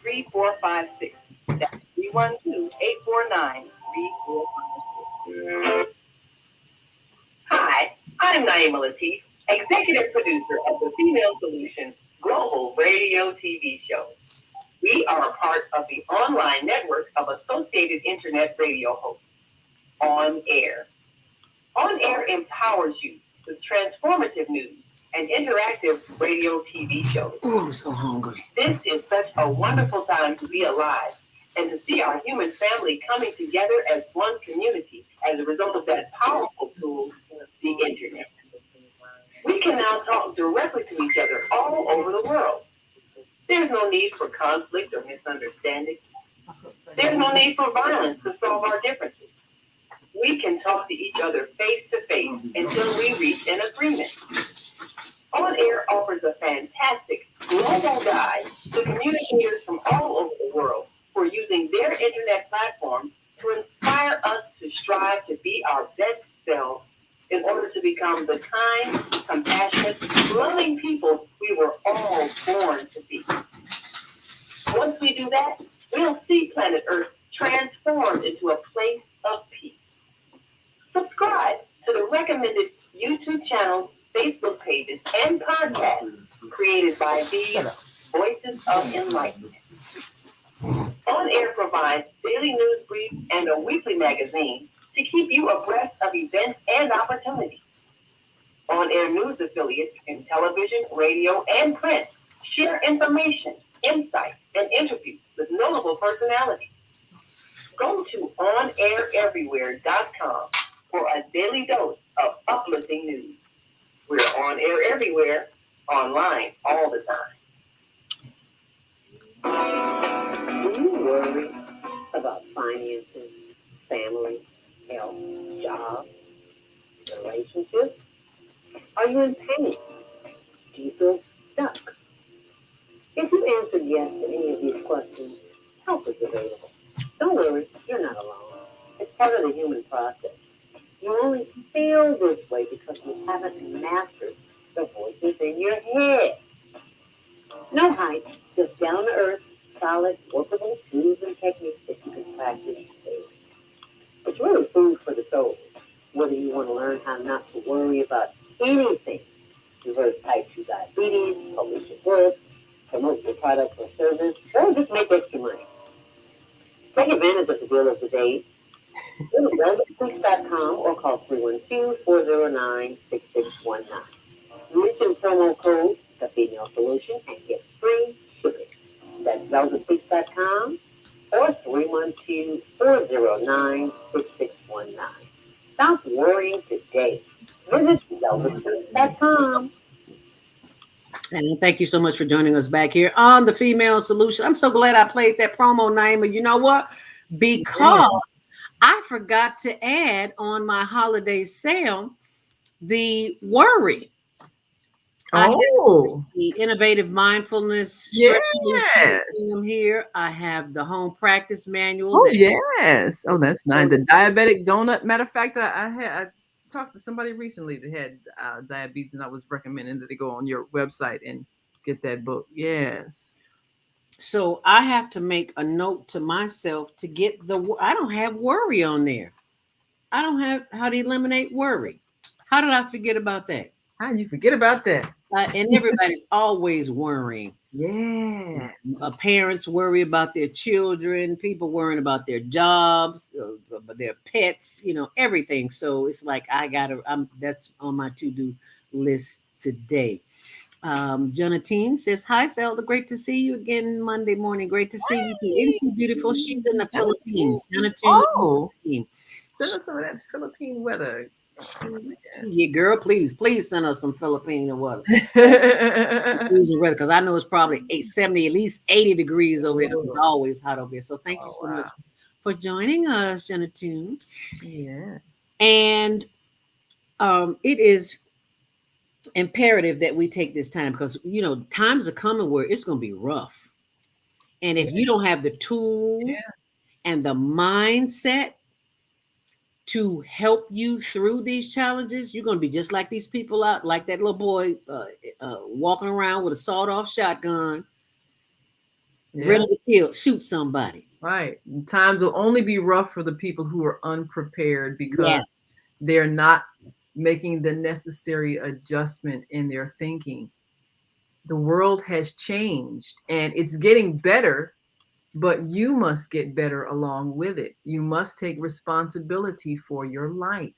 312-849-3456. That's 312-849-3456. Hi, I'm Naima Latif, executive producer of the Female Solution Global Radio TV show. We are a part of the online network of Associated Internet Radio hosts, On Air. On Air empowers you with transformative news and interactive radio TV shows. Oh, I'm so hungry. This is such a wonderful time to be alive and to see our human family coming together as one community as a result of that powerful tool, the internet. We can now talk directly to each other all over the world. There's no need for conflict or misunderstanding. There's no need for violence to solve our differences. We can talk to each other face to face until we reach an agreement. On Air offers a fantastic global guide to communicators from all over the world who are using their internet platform to inspire us to strive to be our best selves in order to become the kind, compassionate, loving people we were all born to be. Once we do that, we'll see planet Earth transformed into a place of peace. Subscribe to the recommended YouTube channels, Facebook pages, and podcasts created by these Voices of Enlightenment. On Air provides daily news briefs and a weekly magazine to keep you abreast of events and opportunities. On Air news affiliates in television, radio, and print share information, insights, and interviews with notable personalities. Go to onaireverywhere.com for a daily dose of uplifting news. We're on air everywhere, online all the time. Do you worry about finances, family, health, job, relationships? Are you in pain? Do you feel stuck? If you answered yes to any of these questions, help is available. Don't worry, you're not alone. It's part of the human process. You only feel this way because you haven't mastered the voices in your head. No hype, just down-to-earth, solid, workable tools and techniques that you can practice daily. It's really food for the soul. Whether you want to learn how not to worry about anything, reverse type 2 diabetes, publish your book, promote your product or service, or just make extra money. Take advantage of the deal of the day. Go to wellnessweeks.com or call 312-409-6619. Mention promo code The Female Solution and get free shipping. That's velvetpeaks.com or 312-409-6619. Stop worrying today. Visit velvetpeaks.com. And thank you so much for joining us back here on The Female Solution. I'm so glad I played that promo name. And you know what? Because I forgot to add on my holiday sale the worry. Oh, The innovative mindfulness stress relief here. I have the home practice manual. Oh, yes. Oh, that's nice. The diabetic donut. Matter of fact, I talked to somebody recently that had diabetes, and I was recommending that they go on your website and get that book. Yes. So I have to make a note to myself to get I don't have worry on there. I don't have how to eliminate worry. How did I forget about that? How did you forget about that? And everybody's always worrying. Yeah. Parents worry about their children, people worrying about their jobs, their pets, everything. So it's like that's on my to-do list today. Jonatine says, "Hi, Zelda. Great to see you again Monday morning. Great to see you too. Isn't she beautiful? She's in the Philippines." Jonatine. Oh, send us some of that Philippine weather. Yeah, girl, please send us some Philippine weather. Because I know it's probably 70, at least 80 degrees over here. It's always hot over here. So thank you so much for joining us, Jonatine. Yes. And it is imperative that we take this time because times are coming where it's going to be rough. And if you don't have the tools and the mindset to help you through these challenges, you're going to be just like these people out, like that little boy walking around with a sawed-off shotgun, ready to shoot somebody. Right. Times will only be rough for the people who are unprepared because they're not making the necessary adjustment in their thinking. The world has changed and it's getting better, but you must get better along with it. You must take responsibility for your life.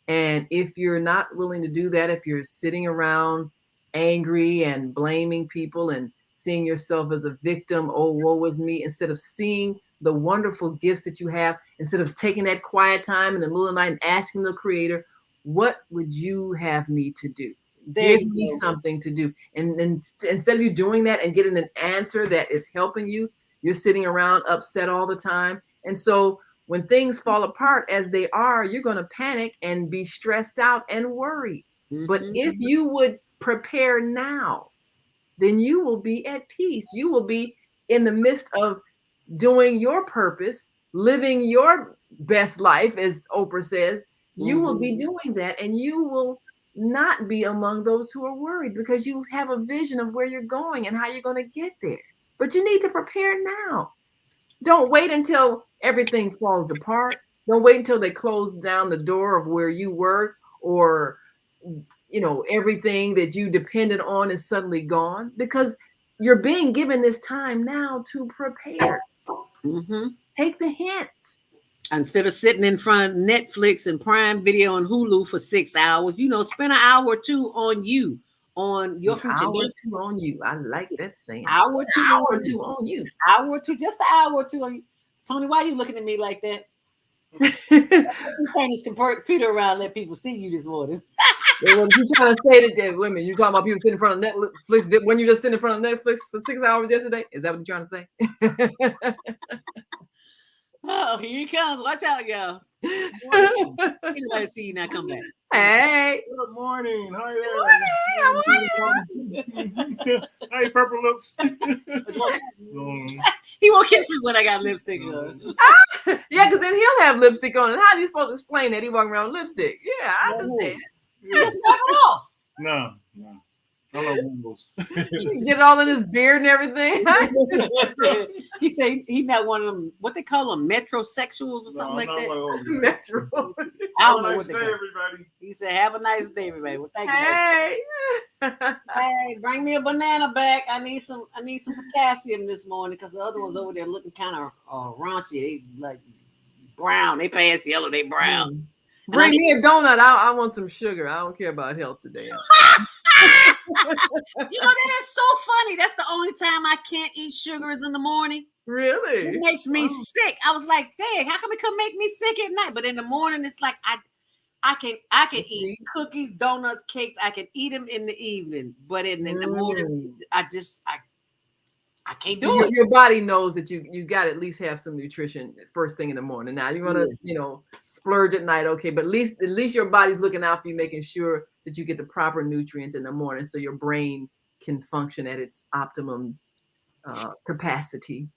And if you're not willing to do that, if you're sitting around angry and blaming people and seeing yourself as a victim, oh, woe is me, instead of seeing the wonderful gifts that you have, instead of taking that quiet time in the middle of the night and asking the Creator, what would you have me to do? Give me something to do. And instead of you doing that and getting an answer that is helping you, you're sitting around upset all the time. And so when things fall apart as they are, you're going to panic and be stressed out and worried. Mm-hmm. But if you would prepare now, then you will be at peace. You will be in the midst of doing your purpose, living your best life, as Oprah says. You will be doing that, and you will not be among those who are worried because you have a vision of where you're going and how you're going to get there. But you need to prepare now. Don't wait until everything falls apart. Don't wait until they close down the door of where you work or, everything that you depended on is suddenly gone because you're being given this time now to prepare. Mm-hmm. Take the hints. Instead of sitting in front of Netflix and Prime Video and Hulu for 6 hours, spend an hour or two on you, on your future. Hour or two on you. I like that saying. Hour or two on you. Hour or two, just an hour or two on you. Tony, why are you looking at me like that? Turn this computer around, let people see you this morning. What you trying to say to women? You talking about people sitting in front of Netflix when you just sitting in front of Netflix for 6 hours yesterday? Is that what you're trying to say? Oh, here he comes. Watch out, y'all. Anybody see you now, come back. Hey. Good morning. How are you? Hey, purple lips. He won't kiss me when I got lipstick on. Yeah, because then he'll have lipstick on. And how are you supposed to explain that he walking around with lipstick? Yeah, I understand. Just knock it off. No. I don't know get it all in his beard and everything. He said he's not one of them. What they call them, metrosexuals or something like that. Metro. I don't know what they call. Everybody. He said, "Have a nice day, everybody." Well, thank you. Hey, hey, bring me a banana back. I need some potassium this morning because the other ones over there looking kind of raunchy. They like brown. They past yellow. They brown. Bring me a donut. I want some sugar. I don't care about health today. That is so funny. That's the only time I can't eat sugar is in the morning. Really? It makes me sick. I was like, dang, how come it could make me sick at night? But in the morning, it's like I can eat cookies, donuts, cakes. I can eat them in the evening, but in the morning, I can't do it. Your body knows that you got to at least have some nutrition first thing in the morning. Now you want to splurge at night, okay, but at least your body's looking out for you, making sure that you get the proper nutrients in the morning, so your brain can function at its optimum capacity.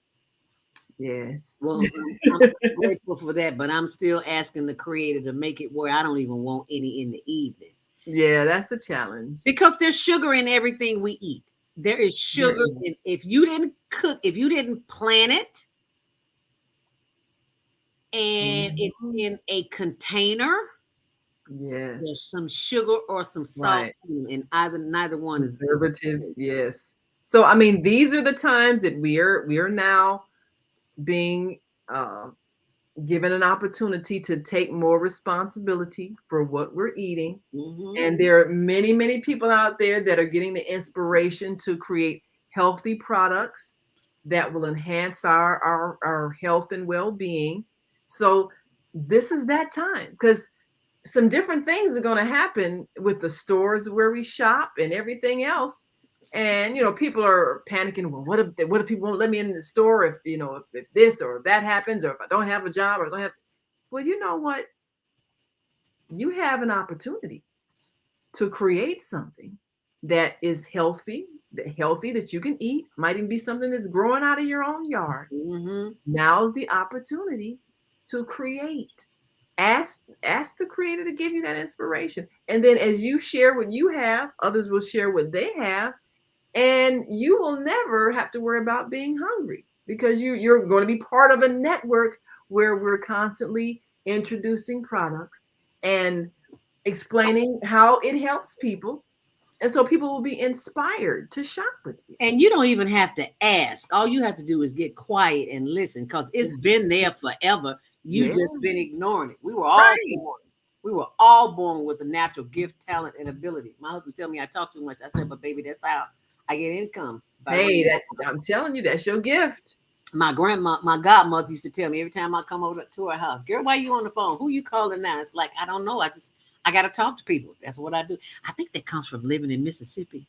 Yes. Well, I'm grateful for that, but I'm still asking the creator to make it where I don't even want any in the evening. Yeah, that's a challenge. Because there's sugar in everything we eat. There is sugar in, if you didn't cook, if you didn't plant it, and it's in a container, there's some sugar or some salt in neither one is preservatives. Yes. So I mean, these are the times that we are now being given an opportunity to take more responsibility for what we're eating. And there are many, many people out there that are getting the inspiration to create healthy products that will enhance our health and well-being. So this is that time, because some different things are going to happen with the stores where we shop and everything else. And people are panicking. Well, what if people won't let me in the store if if this or that happens, or if I don't have a job, or I don't have. Well, you know what? You have an opportunity to create something that is healthy that you can eat. Might even be something that's growing out of your own yard. Now's the opportunity to create. Ask the creator to give you that inspiration, and then as you share what you have, others will share what they have. And you will never have to worry about being hungry, because you're going to be part of a network where we're constantly introducing products and explaining how it helps people. And so people will be inspired to shop with you. And you don't even have to ask. All you have to do is get quiet and listen, because it's been there forever. You just been ignoring it. We were all born with a natural gift, talent, and ability. My husband tell me I talk too much. I said, but baby, that's how I get income. Hey, I'm telling you, that's your gift. My godmother used to tell me every time I come over to her house, girl, why you on the phone? Who you calling now? It's like, I don't know. I got to talk to people. That's what I do. I think that comes from living in Mississippi.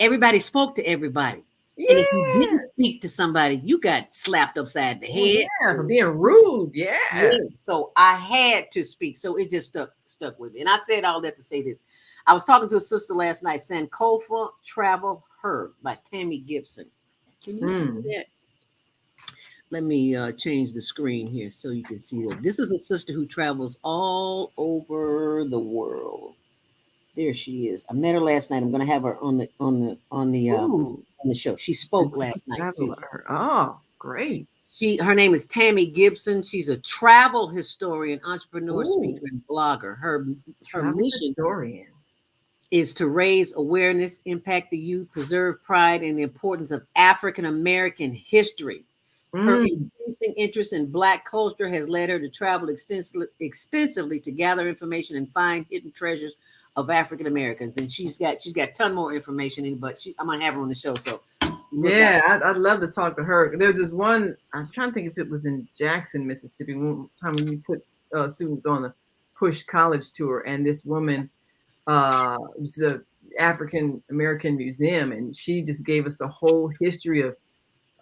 Everybody spoke to everybody. And if you didn't speak to somebody, you got slapped upside the head. For being rude. Yeah. So I had to speak. So it just stuck with me. And I said all that to say this. I was talking to a sister last night, Sankofa Travel Herb by Tammy Gibson. Can you see that? Let me change the screen here so you can see that. This is a sister who travels all over the world. There she is. I met her last night. I'm going to have her on the show. She spoke last night too. Oh, great. Her name is Tammy Gibson. She's a travel historian, entrepreneur, speaker, and blogger. Her mission is to raise awareness, impact the youth, preserve pride, and the importance of African American history. Her increasing interest in Black culture has led her to travel extensively to gather information and find hidden treasures of African Americans. And she's got a ton more information in, but I'm gonna have her on the show. So I'd love to talk to her. There's this one, I'm trying to think if it was in Jackson, Mississippi, one time when we took students on a Push College tour, and this woman was the African American Museum, and she just gave us the whole history of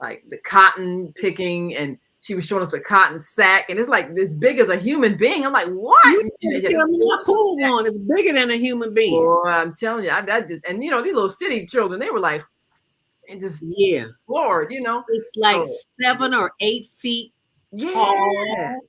like the cotton picking, and she was showing us a cotton sack, and it's like this big as a human being. I'm like, what? I pulled one. It's bigger than a human being. Boy, I'm telling you, these little city children, they were like, and just Lord, it's like 7 or 8 feet tall,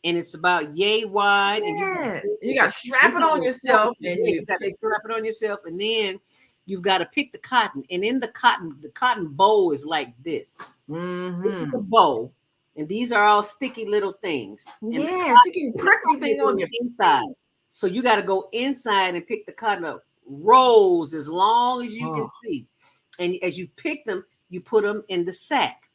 and it's about yay wide. And you got to strap it on yourself, and you got to strap it on yourself, and then you've got to pick the cotton, and in the cotton bow is like this. This is the bow, and these are all sticky little things. You can prick things on your inside. So you got to go inside and pick the cotton up, rows as long as you can see. And as you pick them, you put them in the sack.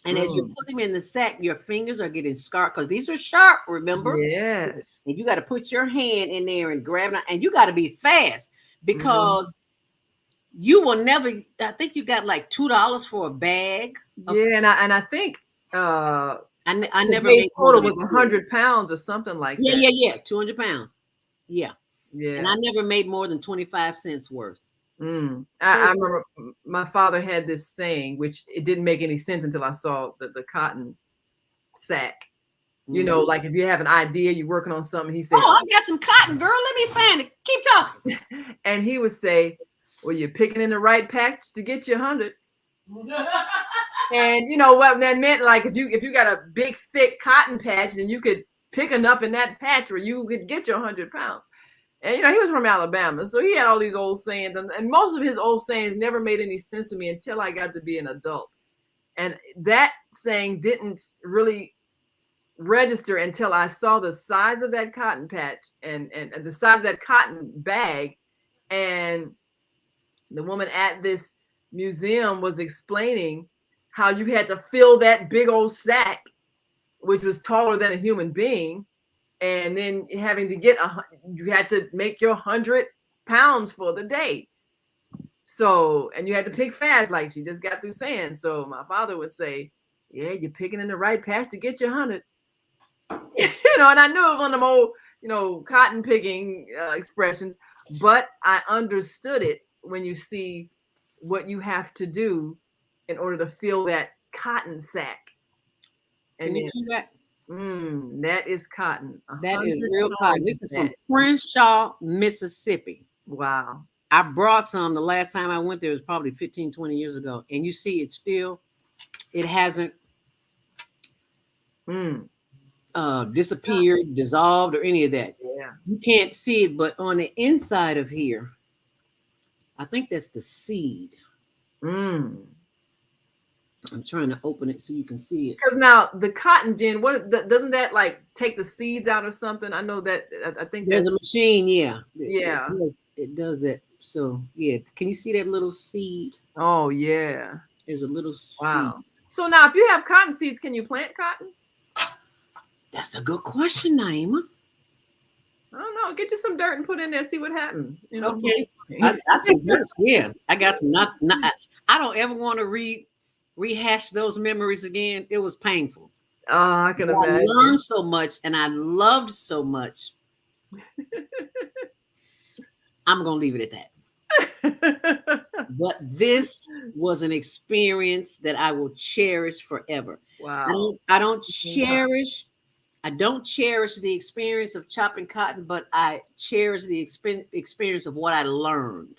And as you're putting them in the sack, your fingers are getting scarred because these are sharp, remember? Yes. And you got to put your hand in there and grab it, and you got to be fast because you will never. I think you got like $2 for a bag. Yeah, and I think I the never base made more total than was 100 pounds or something like that. Yeah, 200 pounds. Yeah. And I never made more than 25 cents worth. I remember my father had this saying, which it didn't make any sense until I saw the cotton sack. You know, like if you have an idea, you're working on something, he said, "Oh, I got some cotton, girl. Let me find it. Keep talking." And he would say, "Well, you're picking in the right patch to get you 100." And you know what that meant? Like if you got a big thick cotton patch, then you could pick enough in that patch where you could get your 100 pounds. And you know, he was from Alabama, so he had all these old sayings, and most of his old sayings never made any sense to me until I got to be an adult. And that saying didn't really register until I saw the size of that cotton patch and the size of that cotton bag. And the woman at this museum was explaining how you had to fill that big old sack, which was taller than a human being, and then having to you had to make your 100 pounds for the day. So, and you had to pick fast, like she just got through saying. So my father would say, "Yeah, you're picking in the right patch to get your 100." You know, and I knew it was one of them old, you know, cotton picking expressions, but I understood it when you see what you have to do in order to fill that cotton sack. And Can you see that? That is cotton. That is 100 real cotton. pounds This of is from that. Crenshaw, Mississippi. Wow. I brought some the last time I went there. It was probably 15, 20 years ago. And you see it hasn't disappeared, dissolved, or any of that. Yeah. You can't see it, but on the inside of here, I think that's the seed. I'm trying to open it so you can see it. Because now the cotton gin, doesn't that like take the seeds out or something? I know that. I think there's a machine. Yeah. Yeah. It does that. So yeah, can you see that little seed? Oh yeah. There's a little seed. Wow. So now, if you have cotton seeds, can you plant cotton? That's a good question, Naima. I don't know. Get you some dirt and put in there, see what happens. You know? Okay. I yeah, I got some. I don't ever want to rehash those memories again. It was painful. Oh, I can imagine. I learned so much and I loved so much. I'm gonna leave it at that. But this was an experience that I will cherish forever. Wow. I don't cherish the experience of chopping cotton, but I cherish the experience of what I learned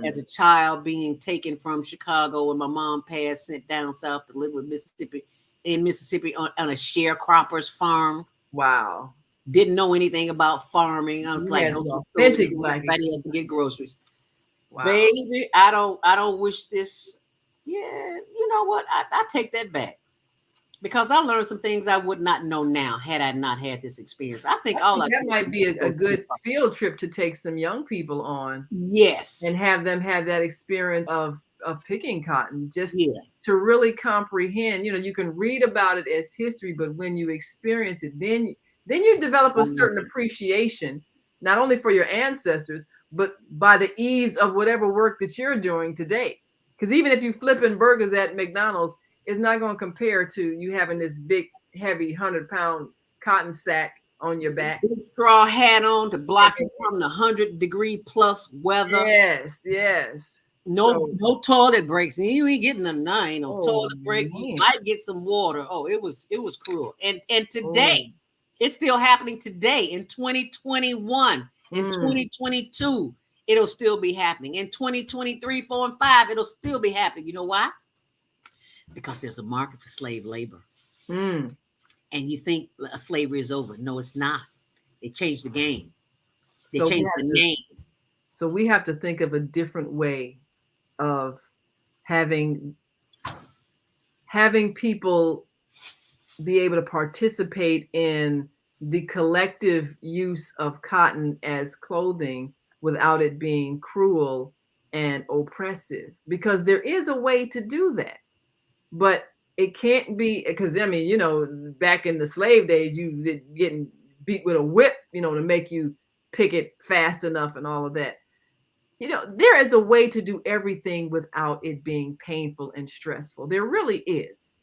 as a child, being taken from Chicago when my mom passed, sent down south to live with Mississippi on a sharecropper's farm. Wow. Didn't know anything about farming. I was like, go to the store, everybody had to get groceries. Wow. Baby, I don't wish this. Yeah, you know what? I take that back. Because I learned some things I would not know now had I not had this experience. I think that might be a good field trip to take some young people on. Yes. And have them have that experience of picking cotton, just to really comprehend. You know, you can read about it as history, but when you experience it, then you develop a certain appreciation, not only for your ancestors, but by the ease of whatever work that you're doing today. Because even if you flipping burgers at McDonald's, it's not going to compare to you having this big, heavy 100-pound cotton sack on your back. Straw hat on to block you from the 100-degree plus weather. Yes. No toilet breaks. And you ain't getting a toilet break. Man. You might get some water. Oh, it was cruel. And today, it's still happening today in 2021, in 2022. It'll still be happening. In 2023, 4 and 5, it'll still be happening. You know why? Because there's a market for slave labor. And you think slavery is over. No, it's not. They changed the game. They changed the name. So we have to think of a different way of having people be able to participate in the collective use of cotton as clothing without it being cruel and oppressive. Because there is a way to do that. But it can't be, because I mean, you know, back in the slave days, you getting beat with a whip, you know, to make you pick it fast enough and all of that. You know, there is a way to do everything without it being painful and stressful. There really is.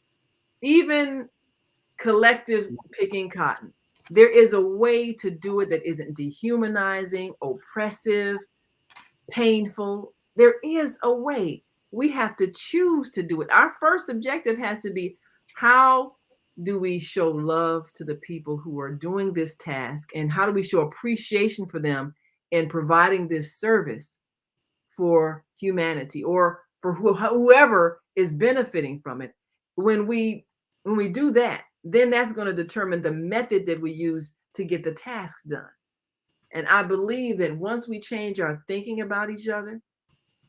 Even collective picking cotton, there is a way to do it that isn't dehumanizing, oppressive, painful. There is a way. We have to choose to do it. Our first objective has to be, how do we show love to the people who are doing this task? And how do we show appreciation for them in providing this service for humanity, or for whoever is benefiting from it? When we do that, then that's going to determine the method that we use to get the tasks done. And I believe that once we change our thinking about each other,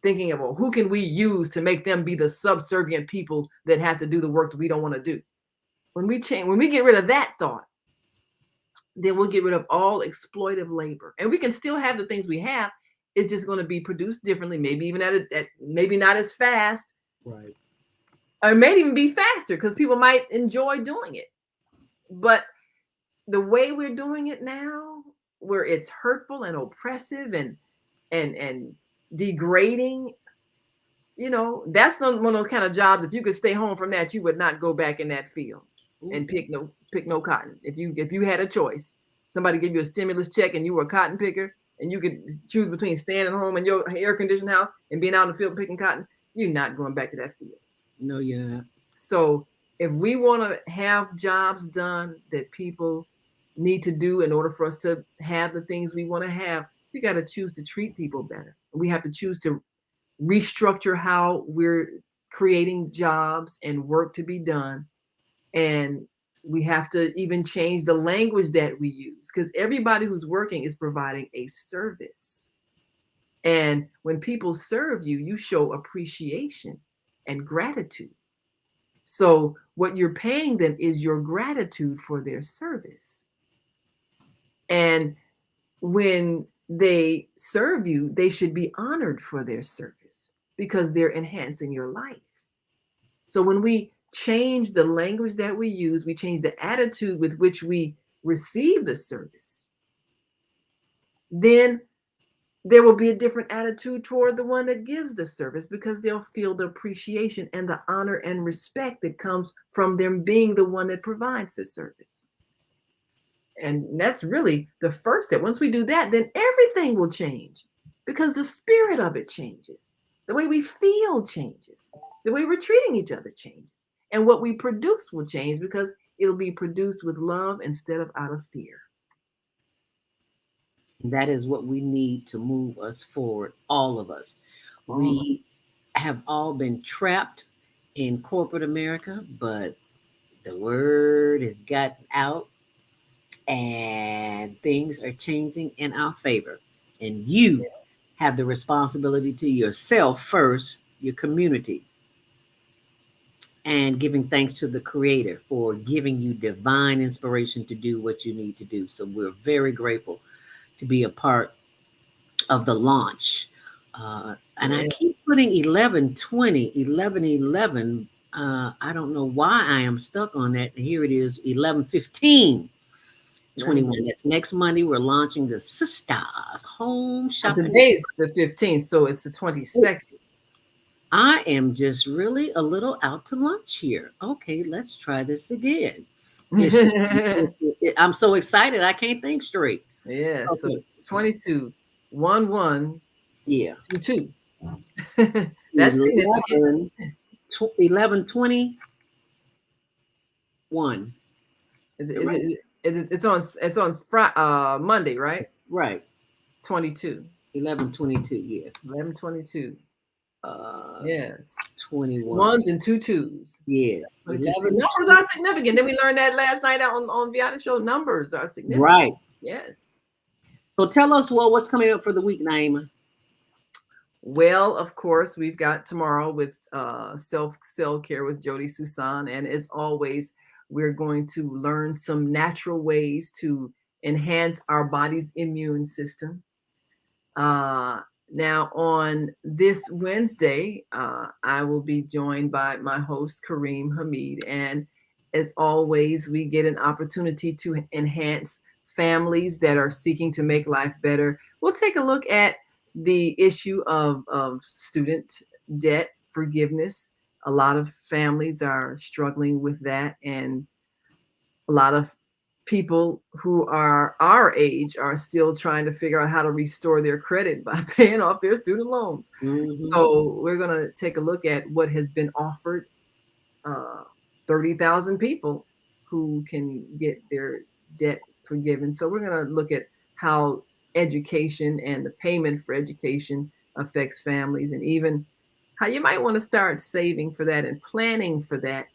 thinking of, well, who can we use to make them be the subservient people that have to do the work that we don't want to do? When we get rid of that thought, then we'll get rid of all exploitive labor. And we can still have the things we have. It's just going to be produced differently, maybe even maybe not as fast. Right. Or it may even be faster because people might enjoy doing it. But the way we're doing it now, where it's hurtful and oppressive and degrading, you know, that's one of those kind of jobs. If you could stay home from that, you would not go back in that field and pick no cotton. If you had a choice, somebody gave you a stimulus check and you were a cotton picker, and you could choose between staying at home in your air conditioned house and being out in the field picking cotton, you're not going back to that field. No, you're not. So if we want to have jobs done that people need to do in order for us to have the things we want to have, we got to choose to treat people better. We have to choose to restructure how we're creating jobs and work to be done. And we have to even change the language that we use, because everybody who's working is providing a service. And when people serve you, you show appreciation and gratitude. So what you're paying them is your gratitude for their service. And when they serve you, they should be honored for their service because they're enhancing your life. So when we change the language that we use, we change the attitude with which we receive the service, then there will be a different attitude toward the one that gives the service, because they'll feel the appreciation and the honor and respect that comes from them being the one that provides the service. And that's really the first step. Once we do that, then everything will change, because the spirit of it changes. The way we feel changes. The way we're treating each other changes. And what we produce will change, because it'll be produced with love instead of out of fear. That is what we need to move us forward, all of us. We have all been trapped in corporate America, but the word has gotten out and things are changing in our favor. And you have the responsibility to yourself first, your community, and giving thanks to the Creator for giving you divine inspiration to do what you need to do. So we're very grateful to be a part of the launch. And I keep putting 11/20, 11/11. I don't know why I am stuck on that. Here it is, 11/15/21. That's next Monday. We're launching the Sisters Home Shopping. Today's the 15th, so it's the 22nd. I am just really a little out to lunch here. Okay, let's try this again. I'm so excited, I can't think straight. Yeah, okay. So it's 22/11. Yeah. 22. That's 11/21. It's on Monday, right? Right. 22. 11/22. Yeah. 11/22. Yes. 21. Ones and two twos. Yes. Numbers are significant. Then we learned that last night on Viana Show. Numbers are significant. Right. Yes. So tell us, what's coming up for the week, Naima? Well, of course, we've got tomorrow with self-care with Jody Susan. And as always, we're going to learn some natural ways to enhance our body's immune system. Now, on this Wednesday, I will be joined by my host, Kareem Hamid. And as always, we get an opportunity to enhance families that are seeking to make life better. We'll take a look at the issue of student debt forgiveness. A lot of families are struggling with that, and a lot of people who are our age are still trying to figure out how to restore their credit by paying off their student loans. So we're going to take a look at what has been offered. 30,000 people who can get their debt forgiven. So we're going to look at how education and the payment for education affects families, and even how you might want to start saving for that and planning for that.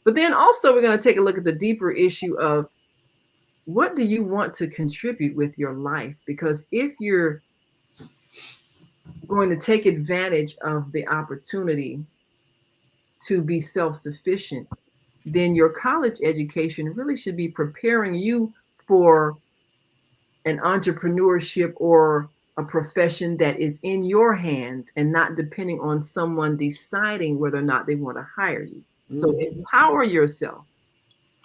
But then also we're going to take a look at the deeper issue of what do you want to contribute with your life? Because if you're going to take advantage of the opportunity to be self-sufficient, then your college education really should be preparing you for an entrepreneurship or a profession that is in your hands and not depending on someone deciding whether or not they want to hire you. So empower yourself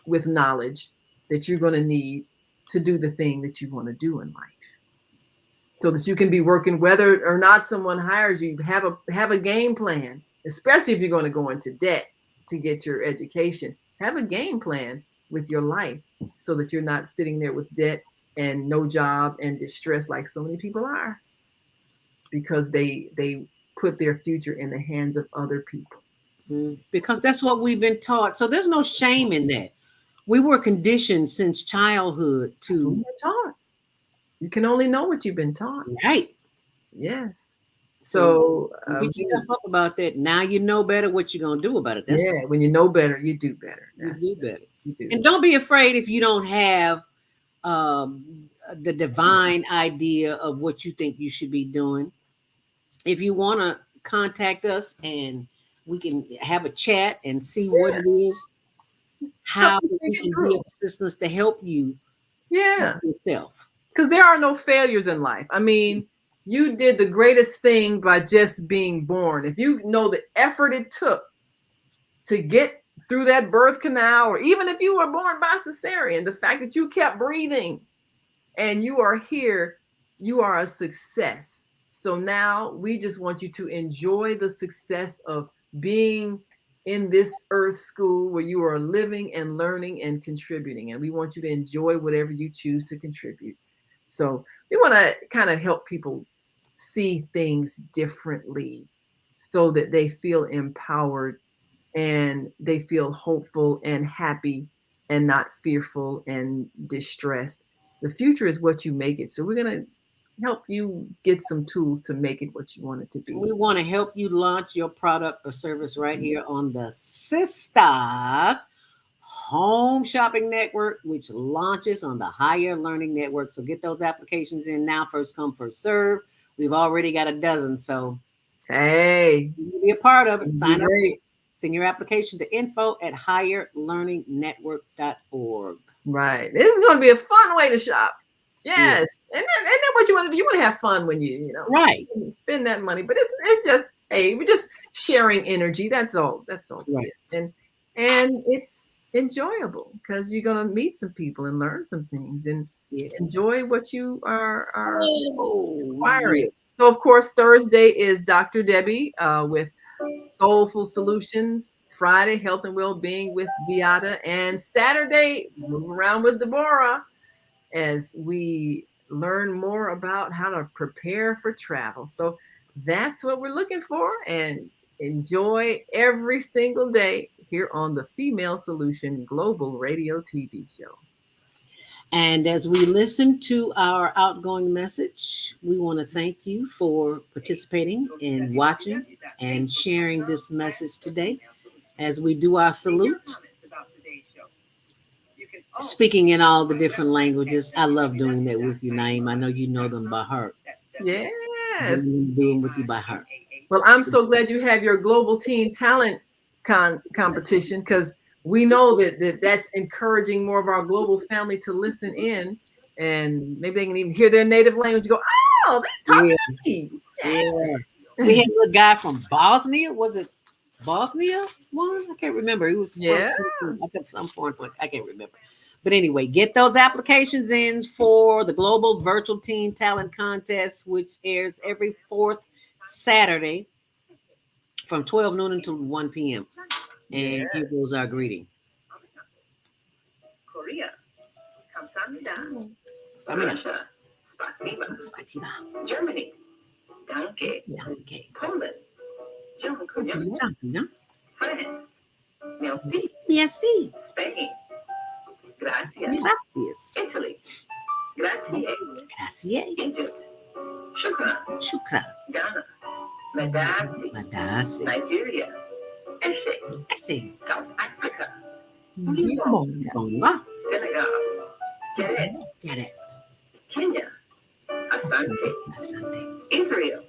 with knowledge that you're going to need to do the thing that you want to do in life, so that you can be working whether or not someone hires you. Have a game plan, especially if you're going to go into debt to get your education. Have a game plan with your life so that you're not sitting there with debt and no job and distress like so many people are, because they put their future in the hands of other people. Because that's what we've been taught. So there's no shame in that. We were conditioned since childhood to taught. You can only know what you've been taught. Right. Yes. So beat yourself up about that. Now you know better. What you're gonna do about it? That's when you know better, you do better. You do better. You do. And don't be afraid if you don't have the divine idea of what you think you should be doing. If you want to contact us and we can have a chat and see what it is, how we can be of assistance to help you yourself. Because there are no failures in life. I mean, you did the greatest thing by just being born. If you know the effort it took to get through that birth canal, or even if you were born by cesarean, the fact that you kept breathing and you are here, you are a success. So now we just want you to enjoy the success of being in this earth school where you are living and learning and contributing. And we want you to enjoy whatever you choose to contribute. So we want to kind of help people see things differently so that they feel empowered and they feel hopeful and happy and not fearful and distressed. The future is what you make it. So we're going to help you get some tools to make it what you want it to be. We want to help you launch your product or service right here on the Sisters Home Shopping Network, which launches on the Higher Learning Network. So get those applications in now. First come, first serve. We've already got a dozen. So hey, be a part of it. Sign up. Send your application to info@higherlearningnetwork.org. Right. This is going to be a fun way to shop. Yes. And then what you want to do, you want to have fun when you right, spend that money. But it's just, hey, we're just sharing energy. That's all. That's all. Right. And it's enjoyable because you're going to meet some people and learn some things and enjoy what you are acquiring. So, of course, Thursday is Dr. Debbie with Soulful Solutions. Friday, Health and Wellbeing with Viata. And Saturday, Move Around with Deborah, as we learn more about how to prepare for travel. So that's what we're looking for, and enjoy every single day here on the Female Solution Global Radio TV show. And as we listen to our outgoing message, we want to thank you for participating and watching and sharing this message today. As we do our salute, speaking in all the different languages. I love doing that with you, Naeem. I know you know them by heart. Yes. Doing with you by heart. Well, I'm so glad you have your Global Teen Talent competition, because we know that's encouraging more of our global family to listen in, and maybe they can even hear their native language and go, Oh, they're talking Yeah. to me. Yeah. We had a little guy from Bosnia. Was it Bosnia one? I can't remember. He was Yeah. from some point. I can't remember. But anyway, get those applications in for the Global Virtual Teen Talent Contest, which airs every fourth Saturday from 12 noon until 1 p.m. And here goes our greeting. Korea. 감사합니다. Samina. Russia. Spasiba. Spasiba. Germany. Danke. Danke. Poland. Dziękuję. Dziękuję. France. Merci. Merci. Spain. Gracias. Gracias. Italy. Grazie. Gracias. Egypt. Shukran. Shukran. Ghana. Madasi. Madasi. Nigeria. Eshe. Eshe. South Africa. Bonga. Senegal. Geret. Geret. Kenya. Asante. Asante. Israel.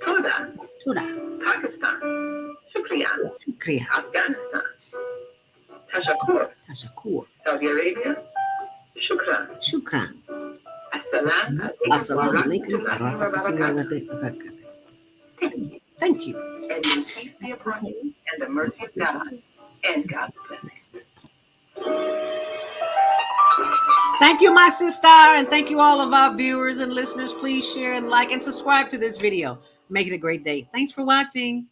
Toda. Toda. Pakistan. Shukriya. Shukriya. Afghanistan. Tashakur. Tashakur. Saudi Arabia. Shukran. Shukran. Assalamu alaikum. Thank you. And may peace be upon you, and the mercy of God, and God's blessing. Thank you, my sister, and thank you all of our viewers and listeners. Please share and like and subscribe to this video. Make it a great day. Thanks for watching.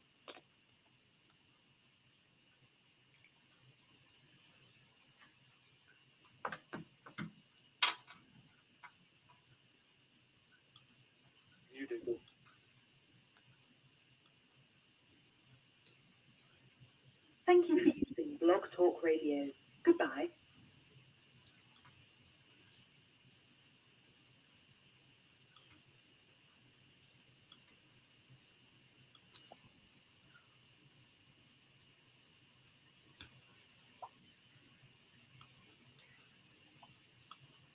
Thank you for using Blog Talk Radio. Goodbye.